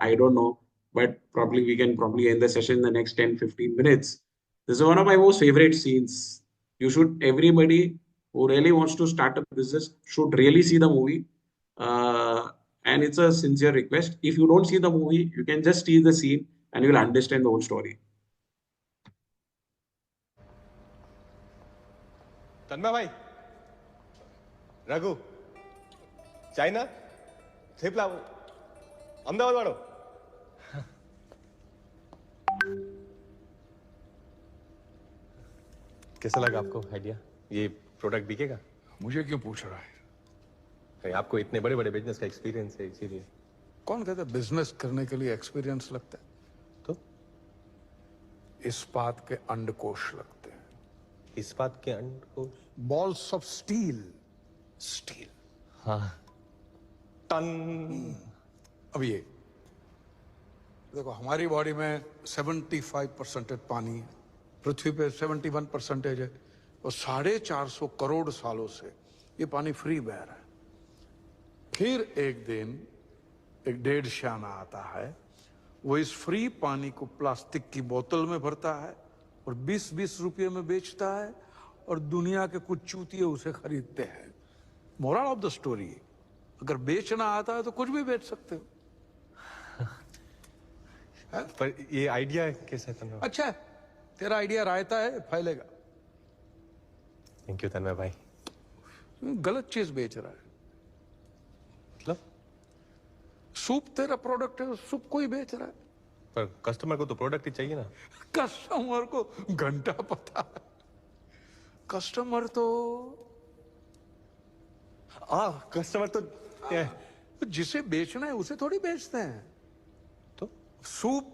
I don't know, but probably we can probably end the session in the next 10-15 minutes. This is one of my most favorite scenes. You should, everybody who really wants to start a business should really see the movie. And it's a sincere request. If you don't see the movie, you can just see the scene and you will understand the whole story. तन्मय भाई, Raghu, China, thepla, Ahmedabad वालों। कैसा लगा आपको idea? ये product बिकेगा? मुझे क्यों पूछ रहा है? कहीं आपको इतने बड़े बड़े बिजनेस का एक्सपीरियंस है इसीलिए। कौन कहता है बिजनेस करने के लिए एक्सपीरियंस लगता है? तो इस्पात के अंडकोश लगते हैं। इस्पात के अंडकोश? Balls of steel. स्टील। हाँ। टन। अब ये देखो, हमारी बॉडी में 75% पानी है, पृथ्वी पे 71% है, और 450 करोड़ सालों से ये पानी फ्री बह रहा है। फिर एक दिन एक डेढ़ श्याना आता है, वो इस फ्री पानी को प्लास्टिक की बोतल में भरता है और 20-20 रुपये में बेचता है, और दुनिया के कुछ चूतिए उसे खरीदते हैं। मोरल ऑफ द स्टोरी, अगर बेचना आता है तो कुछ भी बेच सकते हो। पर ये आइडिया कैसा है तन्मय? अच्छा है, तेरा आइडिया रायता है, फैलेगा। थैंक यू तन्मय भाई। गलत चीज बेच रहा है। मतलब? सूप तेरा प्रोडक्ट है, सूप कोई बेच रहा है। पर कस्टमर को तो प्रोडक्ट ही चाहिए ना। कस्टमर को घंटा पता है। कस्टमर तो कस्टमर तो जिसे बेचना है उसे थोड़ी बेचते हैं। तो सूप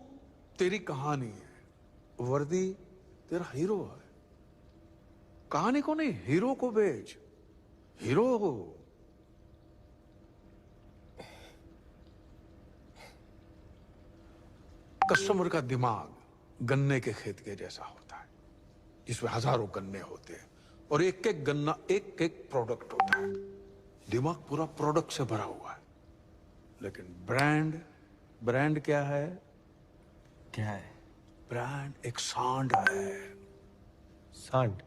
तेरी कहानी है, वर्दी तेरा हीरो है। कहानी को नहीं, हीरो को बेच। हीरो हो। कस्टमर का दिमाग गन्ने के खेत के जैसा होता है, जिसमें हजारों गन्ने होते हैं और एक एक गन्ना एक एक प्रोडक्ट होता है। दिमाग पूरा प्रोडक्ट से भरा हुआ है। लेकिन ब्रांड, ब्रांड क्या है? क्या है? ब्रांड एक सांड है। सांड?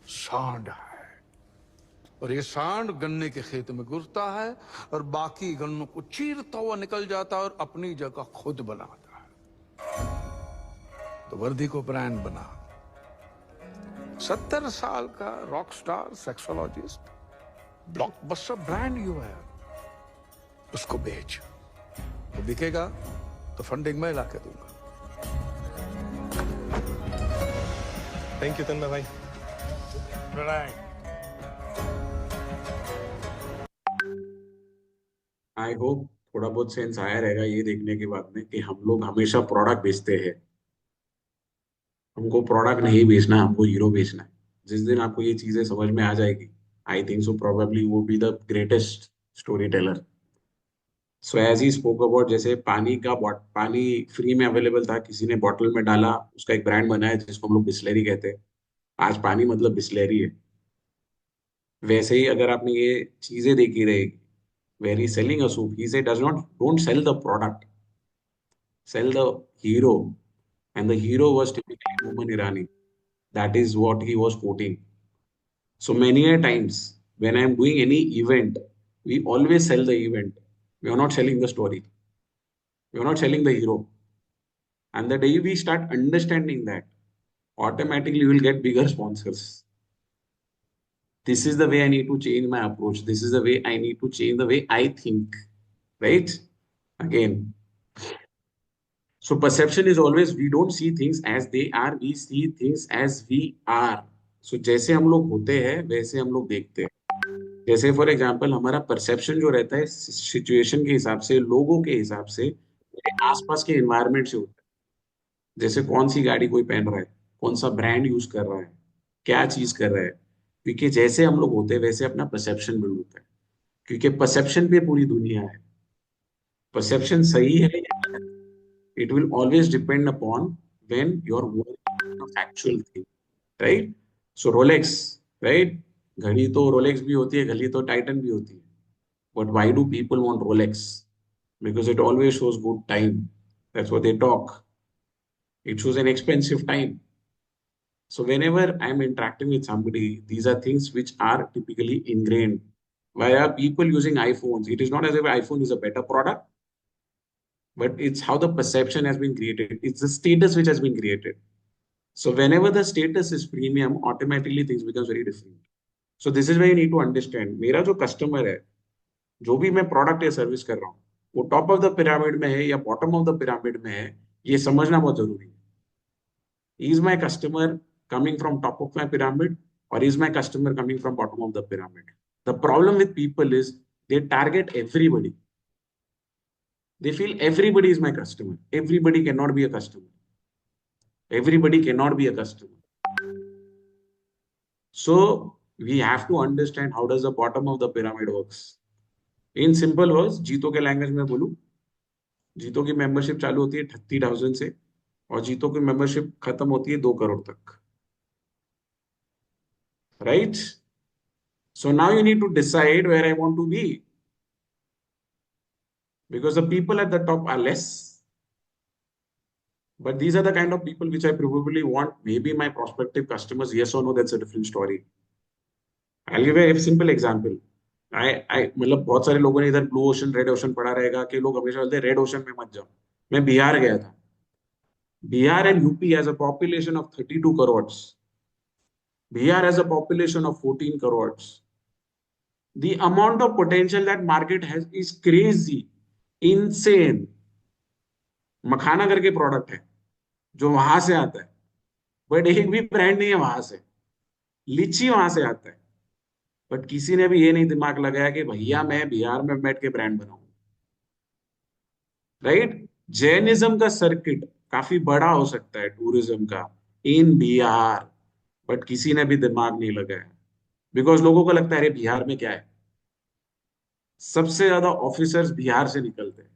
सांड है। और ये सांड गन्ने के खेत में घुसता है और बाकी गन्नों को चीरता हुआ निकल जाता है और अपनी जगह खुद बनाता है। तो वर्दी को ब्रांड बना। 70 साल का rock star sexologist, blockbuster brand you है, उसको बेच। वो बिकेगा तो फंडिंग मैं लाके दूंगा। थैंक यू तन्मय भाई। आई होप थोड़ा बहुत सेंस आया रहेगा ये देखने के बाद में कि हम लोग हमेशा प्रोडक्ट बेचते हैं। हमको प्रोडक्ट नहीं बेचना, हमको हीरो बेचना है। जिस दिन आपको ये चीजें समझ में आ जाएगी, आई थिंक सो प्रोबेबली वो be the greatest story teller. So as he spoke about, जैसे पानी फ्री में अवेलेबल था, किसी ने बॉटल में डाला, उसका एक ब्रांड बनाया जिसको हम लोग बिस्लरी कहते हैं। आज पानी मतलब बिस्लरी है। वैसे ही अगर आपने ये चीजें देखी रहेगी, where he selling a soup, he says does not don't sell the product, sell the hero, and the hero was typically Moman Irani. That is what he was quoting. So many a times when I am doing any event, we always sell the event. We are not selling the story. We are not selling the hero. And the day we start understanding that, automatically we will get bigger sponsors. This is the way I need to change my approach. This is the way I need to change the way I think. Right? Again. So perception is always, we don't see things as they are, we see things as we are. So जैसे हम लोग होते हैं वैसे हम लोग देखते हैं. जैसे फॉर एग्जाम्पल हमारा परसेप्शन जो रहता है सिचुएशन के हिसाब से, लोगों के हिसाब से, मेरे आसपास के एनवायरनमेंट से होता है. जैसे कौन सी गाड़ी कोई पहन रहा है, कौन सा ब्रांड यूज कर रहा है, क्या चीज कर रहा है, क्योंकि जैसे हम लोग होते हैं वैसे अपना परसेप्शन बिल्ड होता है. क्योंकि परसेप्शन पे पूरी दुनिया है. परसेप्शन सही है या गलत, it will always depend upon when you're working on a factual thing, right? So Rolex, right? घड़ी तो रोलेक्स भी होती है, घड़ी तो टाइटन भी होती है. But why do people want Rolex? Because it always shows good time. That's what they talk. It shows an expensive time. So whenever I'm interacting with somebody, these are things which are typically ingrained. Why are people using iPhones? It is not as if iPhone is a better product, but it's how the perception has been created. It's the status which has been created. So whenever the status is premium, automatically things becomes very different. So this is where you need to understand. मेरा जो customer है, जो भी मैं product या service कर रहा हूँ, वो टॉप ऑफ द पिरामिड में है या बॉटम ऑफ द पिरामिड में है, ये समझना बहुत जरूरी है. Is my customer coming from top of my pyramid, or is my customer coming from bottom of the pyramid? The problem with people is they target everybody. They feel everybody is my customer. Everybody cannot be a customer. Everybody cannot be a customer. So we have to understand how does the bottom of the pyramid works. In simple words, जीतो के language में बोलूं, जीतो की membership चालू होती है 30,000 से, और जीतो की मेंबरशिप खत्म होती है 2 करोड़ तक. Right? So now you need to decide where I want to be. Because the people at the top are less. But these are the kind of people which I probably want. Maybe my prospective customers, yes or no, that's a different story. I'll give a simple example. मतलब बहुत सारे लोगों ने इधर blue ocean red ocean पढ़ा रहेगा कि लोग हमेशा बोलते हैं रेड ओशन में मत जाओ. मैं बिहार गया था. Bihar and UP has a population of 32 crores. Bihar has a population of 14 crores. The amount of potential that market has is crazy, insane. मखाना करके प्रोडक्ट है जो वहां से आता है, बट एक भी ब्रांड नहीं है वहां से. लीची वहां से आता है, बट किसी ने भी ये नहीं दिमाग लगाया कि भैया मैं बिहार में बैठ के ब्रांड बनाऊं. राइट? जैनिज्म का सर्किट काफी बड़ा हो सकता है टूरिज्म का इन बिहार, बट किसी ने भी दिमाग नहीं लगाया. बिकॉज लोगों को लगता है अरे बिहार में क्या है. सबसे ज्यादा ऑफिसर्स बिहार से निकलते हैं,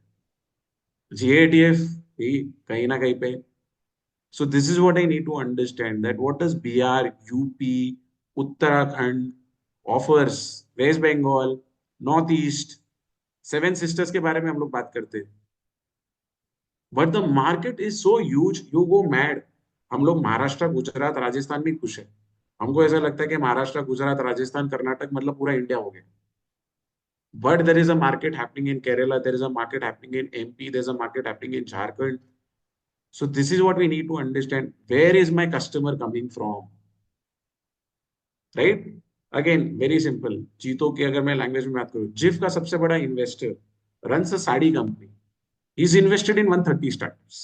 GATF भी कहीं ना कहीं पे. So this is what I need to understand, that what does Bihar, UP, Uttarakhand offers, West Bengal, Northeast, Seven Sisters के बारे में हम लोग बात करते हैं. But the market is so huge, you go mad. हम लोग महाराष्ट्र, गुजरात, राजस्थान भी खुश है. हमको ऐसा लगता है कि महाराष्ट्र, गुजरात, राजस्थान, कर्नाटक मतलब पूरा इंडिया हो गया. But there is a market happening in Kerala, there is a market happening in MP, there's a market happening in Jharkhand. So this is what we need to understand. Where is my customer coming from? Right? Again, very simple. जीतो की अगर मैं language में बात करूं, GIF का सबसे बड़ा investor runs a sari company. He's invested in 130 startups.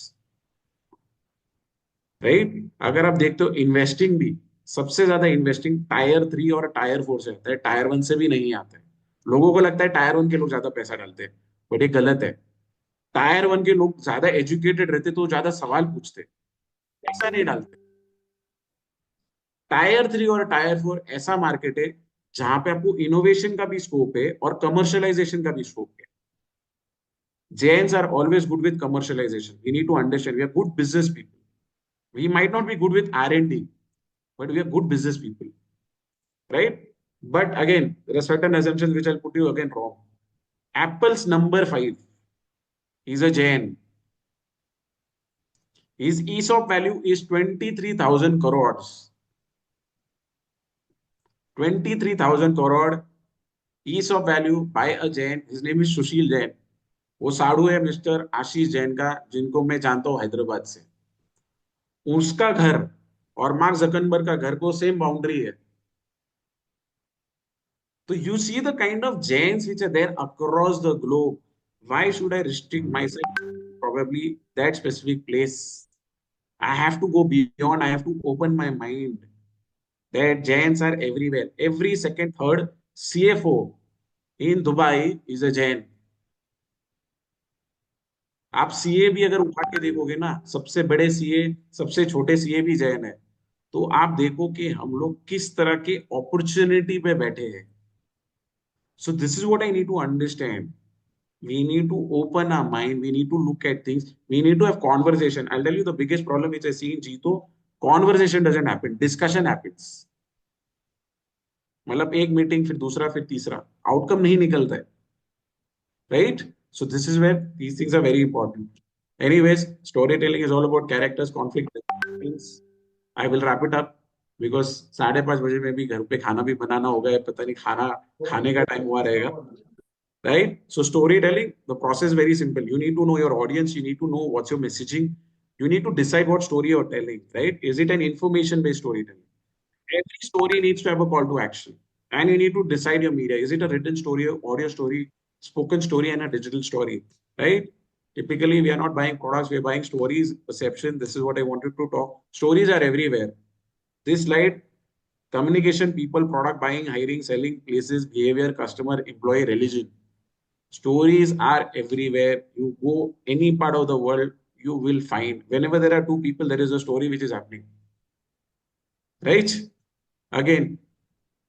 Right? अगर आप देखते हो इन्वेस्टिंग भी, सबसे ज्यादा इन्वेस्टिंग टायर 3 और टायर 4 से आता है, टायर 1 से भी नहीं आता है. लोगों को लगता है टायर 1 के लोग ज्यादा पैसा डालते हैं, बट ये गलत है. टायर 1 के लोग ज्यादा एजुकेटेड रहते तो ज्यादा सवाल पूछते, पैसा नहीं डालते. टायर 3 और टायर 4 ऐसा मार्केट है जहां पे आपको इनोवेशन का भी स्कोप है और कमर्शियलाइजेशन का भी स्कोप है. Jains are always good with commercialization. We need to understand we are good business people. We might not be good with R&D, but we are good business people, right? But again, there are certain assumptions which I'll put you again wrong. Apple's number 5 is a Jain. His ESOP value is 23,000 crores. 23,000 crore ESOP value by a Jain. His name is Sushil Jain. वो साड़ू है mister आशीष जैन का, जिनको मैं जानता हूँ हैदराबाद से. उसका घर और मार्क जकरबर्ग का घर को सेम बाउंड्री है. So you see the kind of Jains which are there across the globe. Why should I restrict myself to probably that specific place? I have to go beyond. I have to open my mind. That Jains are everywhere. Every second, third CFO in Dubai is a Jain. आप CA भी अगर उठा के देखोगे ना, सबसे बड़े CA, सबसे छोटे सीए भी जैन है. तो आप देखो कि हम लोग किस तरह के अपॉर्चुनिटी पे बैठे हैं. So this is what I need to understand. We need to open our mind. We need to look at things. We need to have conversation. I'll tell you the biggest problem which I see in Jito, conversation doesn't happen. Discussion happens. मतलब एक meeting फिर दूसरा फिर तीसरा, outcome नहीं निकलता है, right? So this is where these things are very important. Anyways, storytelling is all about characters, conflict. I will wrap it up because 5:30 बजे में भी घर पे खाना भी बनाना होगा, पता नहीं खाने का टाइम हुआ रहेगा, right? So storytelling, the process is very simple. You need to know your audience. You need to know what's your messaging. You need to decide what story you're telling, right? Is it an information-based storytelling? Every story needs to have a call to action, and you need to decide your media. Is it a written story, audio story, spoken story, and a digital story, right? Typically, we are not buying products, we are buying stories, perception. This is what I wanted to talk. Stories are everywhere. This slide, communication, people, product buying, hiring, selling, places, behavior, customer, employee, religion. Stories are everywhere. You go any part of the world, you will find. Whenever there are two people, there is a story which is happening. Right? Again,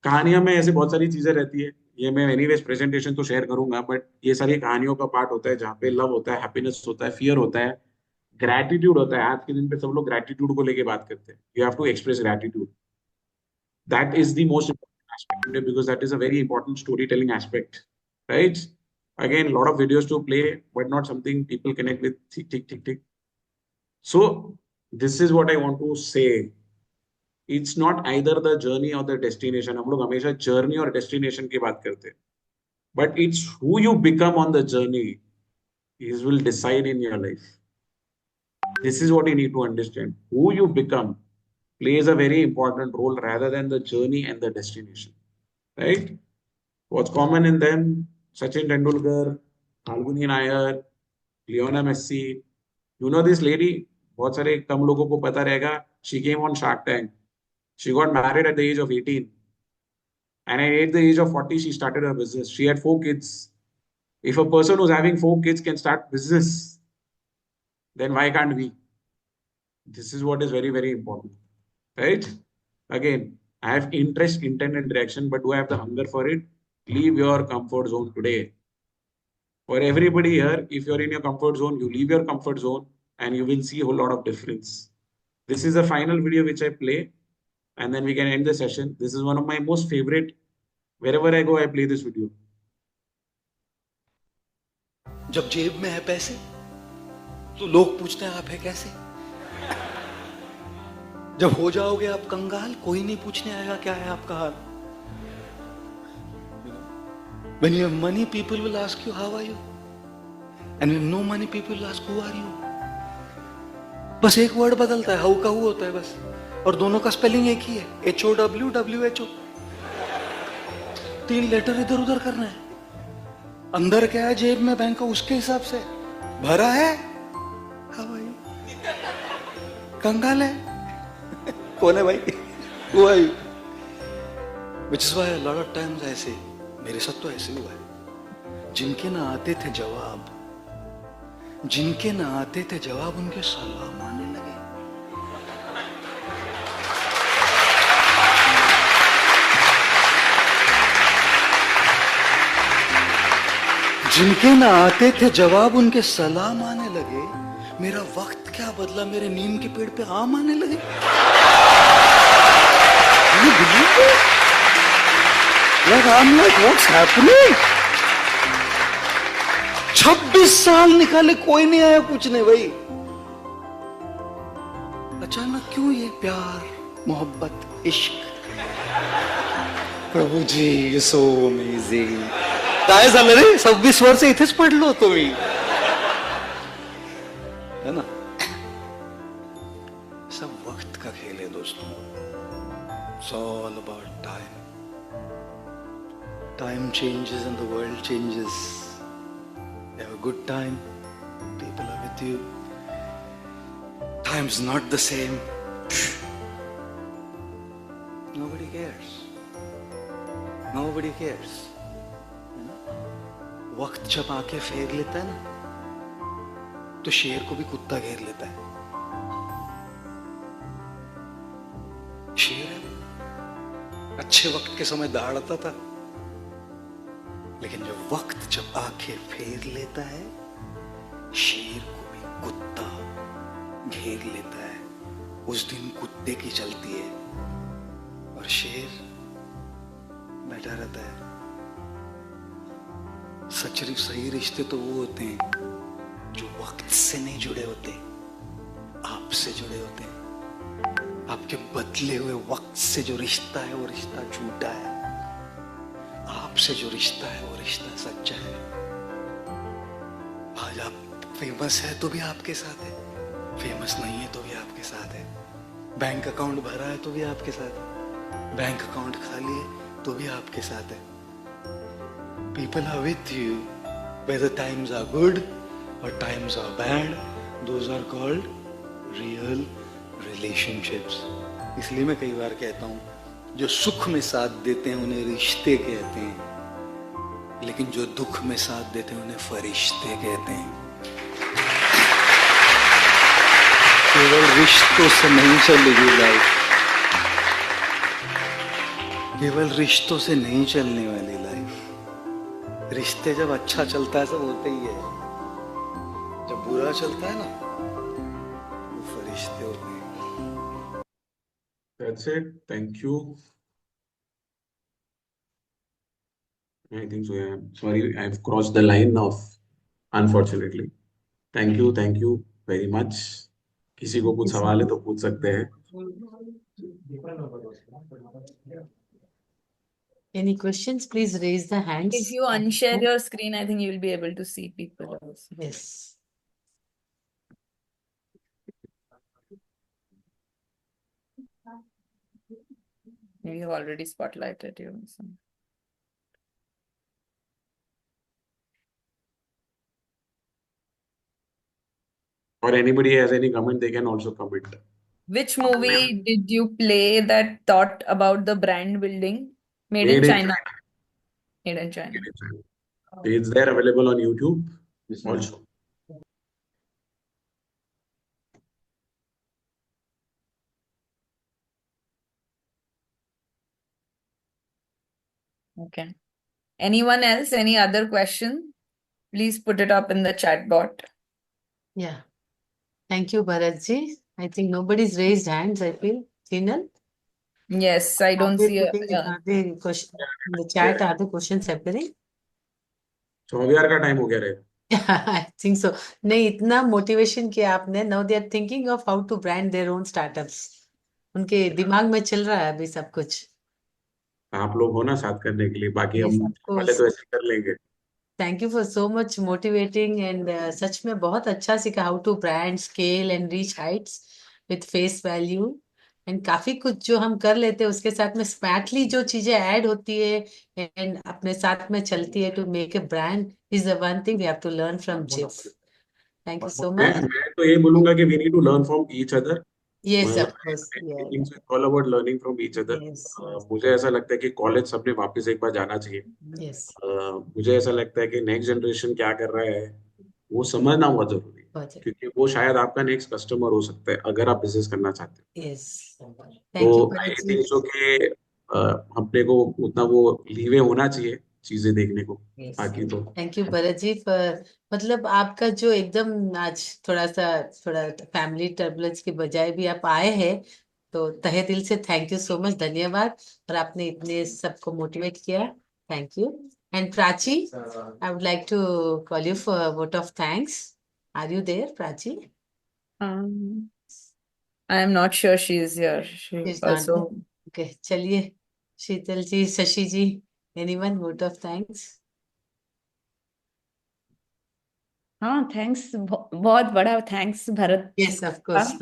कहानियों में ऐसे बहुत सारी चीजें रहती है. ये मैं एनीवेज प्रेजेंटेशन तो शेयर करूंगा, बट ये सारी कहानियों का पार्ट होता है जहाँ पे लव होता है, हैप्पीनेस होता है, फियर होता है, ग्रैटिट्यूड होता है. आज के दिन पे सब लोग ग्रैटिट्यूड को लेके बात करते हैं. You have to express gratitude. That is the most important aspect today because that is a very important storytelling aspect, right? Again, a lot of videos to play, but not something people connect with. Tick. So this is what I want to say. It's not either the journey or the destination. हम लोग हमेशा journey और destination की बात करते हैं, but it's who you become on the journey is will decide in your life. This is what you need to understand. Who you become plays a very important role rather than the journey and the destination, right? What's common in them? Sachin Tendulkar, Falguni Nayar, Lionel Messi. You know this lady? बहुत सारे कम लोगों को पता रहेगा. She came on Shark Tank. She got married at the age of 18. And at the age of 40, she started her business. She had 4 kids. If a person who's having 4 kids can start business, then why can't we? This is what is very, very important. Right? Again, I have interest, intent, and direction, but do I have the hunger for it? Leave your comfort zone today. For everybody here, if you're in your comfort zone, you leave your comfort zone and you will see a whole lot of difference. This is the final video which I play, and then we can end the session. This is one of my most favorite. Wherever I go, I play this video. जब जेब में है पैसे तो लोग पूछते हैं आप है कैसे. जब हो जाओगे आप कंगाल, कोई नहीं पूछने आएगा क्या है आपका हाल. When you have money, people will ask you how are you, and when no money, people will ask who are you. बस एक वर्ड बदलता है, हाउ का हु होता है बस, और दोनों का स्पेलिंग एक ही है, HOW WHO. 3 लेटर इधर उधर करना है. अंदर क्या है जेब में बैंक का, उसके हिसाब से भरा है. हाउ आर यू, कंगाल है. कौन है भाई, Who are you? Which is why a lot of times I say, मेरे साथ तो ऐसे हुआ है. जिनके ना आते थे जवाब, उनके सलाम आने लगे. जिनके ना आते थे जवाब उनके सलाम आने लगे। मेरा वक्त क्या बदला, मेरे नीम के पेड़ पे आम आने लगे। You believe it? Like I'm like, what's happening? 26 साल निकाले कोई नहीं आया पूछने भाई। अचानक क्यों ये प्यार, मोहब्बत, इश्क? प्रभू जी, सो अमेजिंग। काय झालं रे? 26 वर्ष इथेच पडलो तुम्ही, है ना? सब वक्त का खेल है दोस्तों। It's all about time. Time changes and the world changes. You have a good time, people are with you. Time's not the same. Nobody cares. Nobody cares. वक्त जब आके फेर लेता है ना, तो शेर को भी कुत्ता घेर लेता है। शेर है वो, अच्छे वक्त के समय दहाड़ता था, लेकिन जब आके फेर लेता है, शेर को भी कुत्ता घेर लेता है। उस दिन कुत्ते की चलती है और शेर बैठा रहता है। सही रिश्ते तो वो होते हैं जो वक्त से नहीं जुड़े होते, आपसे जुड़े होते हैं। आपके बदले हुए वक्त से जो रिश्ता है वो रिश्ता झूठा है, आपसे जो रिश्ता है वो रिश्ता सच्चा है। आज आप फेमस है तो भी आपके साथ है, फेमस नहीं है तो भी आपके साथ है। बैंक अकाउंट भरा है तो भी आपके साथ है, बैंक अकाउंट खाली है तो भी आपके साथ है। People are with you whether times are good or times are bad. Those are called real relationships. इसलिए मैं कई बार कहता हूँ, जो सुख में साथ देते हैं उन्हें रिश्ते कहते हैं, लेकिन जो दुख में साथ देते हैं उन्हें फरिश्ते कहते हैं। केवल रिश्तों से नहीं चलेगी लाइफ, केवल रिश्तों से नहीं चलने वाली लाइफ। रिश्ते जब अच्छा चलता है सब होते ही है, जब बुरा चलता है ना वो फरिश्ते होते हैं। That's it. Thank you. I think so. Yeah. Sorry, I've crossed the line of, unfortunately. Thank you very much. किसी को कुछ सवाल है तो पूछ सकते हैं। Any questions? Please raise the hands. If you unshare your screen, I think you will be able to see people also. Yes. We have already spotlighted you. So. Or anybody has any comment, they can also comment. Which movie did you play that thought about the brand building? Made in China. Made in China. Made in China. It's there available on YouTube also. Okay. Anyone else? Any other question? Please put it up in the chat bot. Yeah. Thank you, Bharat ji. I think nobody's raised hands, I feel. Chinal? Yes, I don't see a. Are there question in the chat? Are the questions appearing? 24 का time हो गया रे। I think so. नहीं, इतना motivation किया आपने. Now they are thinking of how to brand their own startups. उनके दिमाग में चल रहा है अभी सब कुछ. आप लोग हो ना साथ करने के लिए, बाकी Yes, हम of course. पहले तो ऐसे कर लेंगे। Thank you for so much motivating and सच में बहुत अच्छा सीखा how to brand, scale and reach heights with face value and काफी कुछ जो हम कर लेते हैं उसके साथ में smartly जो चीजें ऐड होती है and अपने साथ में चलती है to make a brand is the one thing we have to learn from Jif. Thank you so much. मैं तो ये बोलूंगा कि we need to learn from each other. Yes, of course. Yeah. It's all about learning from each other. Yes. मुझे ऐसा लगता है कि कॉलेज सबने वापस एक बार जाना चाहिए। Yes. मुझे ऐसा लगता है कि नेक्स्ट जनरेशन क्या कर रहा है वो समझना बहुत जरूरी है, क्योंकि वो शायद आपका नेक्स्ट कस्टमर हो सकता है अगर आप बिजनेस करना चाहते हैं। Yes. Thank you, तो आई Bharat थिंक ji. सो कि अपने को उतना वो लीवे होना चाहिए चीजें देखने को। Yes. बाकी तो थैंक यू भरत जी पर मतलब आपका जो एकदम आज थोड़ा फैमिली टर्बुलेंस के बजाय भी आप आए हैं तो तहे दिल से थैंक यू सो मच, धन्यवाद। और आपने इतने सबको मोटिवेट किया, thank you. And Prachi, I would like to call you for vote of thanks. Are you there Prachi? Um, I am not sure she is here. She She's not also. there. Okay, चलिए Sheetal ji, Shashi ji, anyone vote of thanks? हाँ, thanks, बहुत बड़ा thanks Bharat yes of course.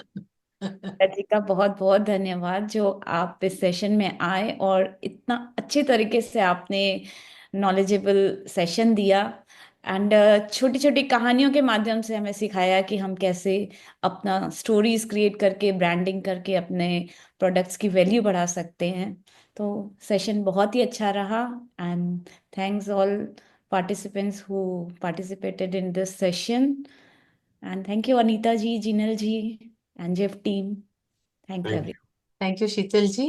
Bharat ji का बहुत बहुत धन्यवाद जो आप इस सेशन में आए और इतना अच्छे तरीके से आपने नॉलेजेबल सेशन दिया एंड छोटी छोटी कहानियों के माध्यम से हमें सिखाया कि हम कैसे अपना स्टोरीज क्रिएट करके ब्रांडिंग करके अपने प्रोडक्ट्स की वैल्यू बढ़ा सकते हैं। तो सेशन बहुत ही अच्छा रहा and thanks all participants who participated in this session. And thank you, Anita ji, Jinal ji, and Jeff team. Thank you, thank everyone. Thank you, Sheetal ji.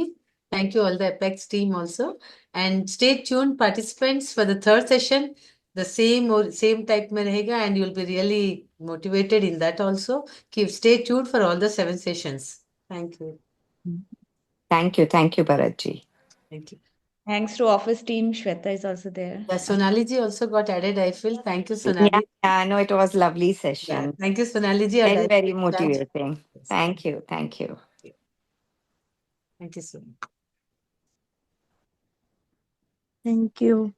Thank you all the Apex team also. And stay tuned, participants, for the third session. The same type में रहेगा and you'll be really motivated in that also. Stay tuned for all the 7 sessions. Thank you. Thank you, Bharat ji. Thank you. Thanks to office team. Shweta is also there. Sonali ji also got added, I feel. Thank you, Yeah, Sonali. no, it was lovely Yeah, session. thank you, Sonali ji. Very, very motivating. Yes. Thank you. Thank you so much. Thank you.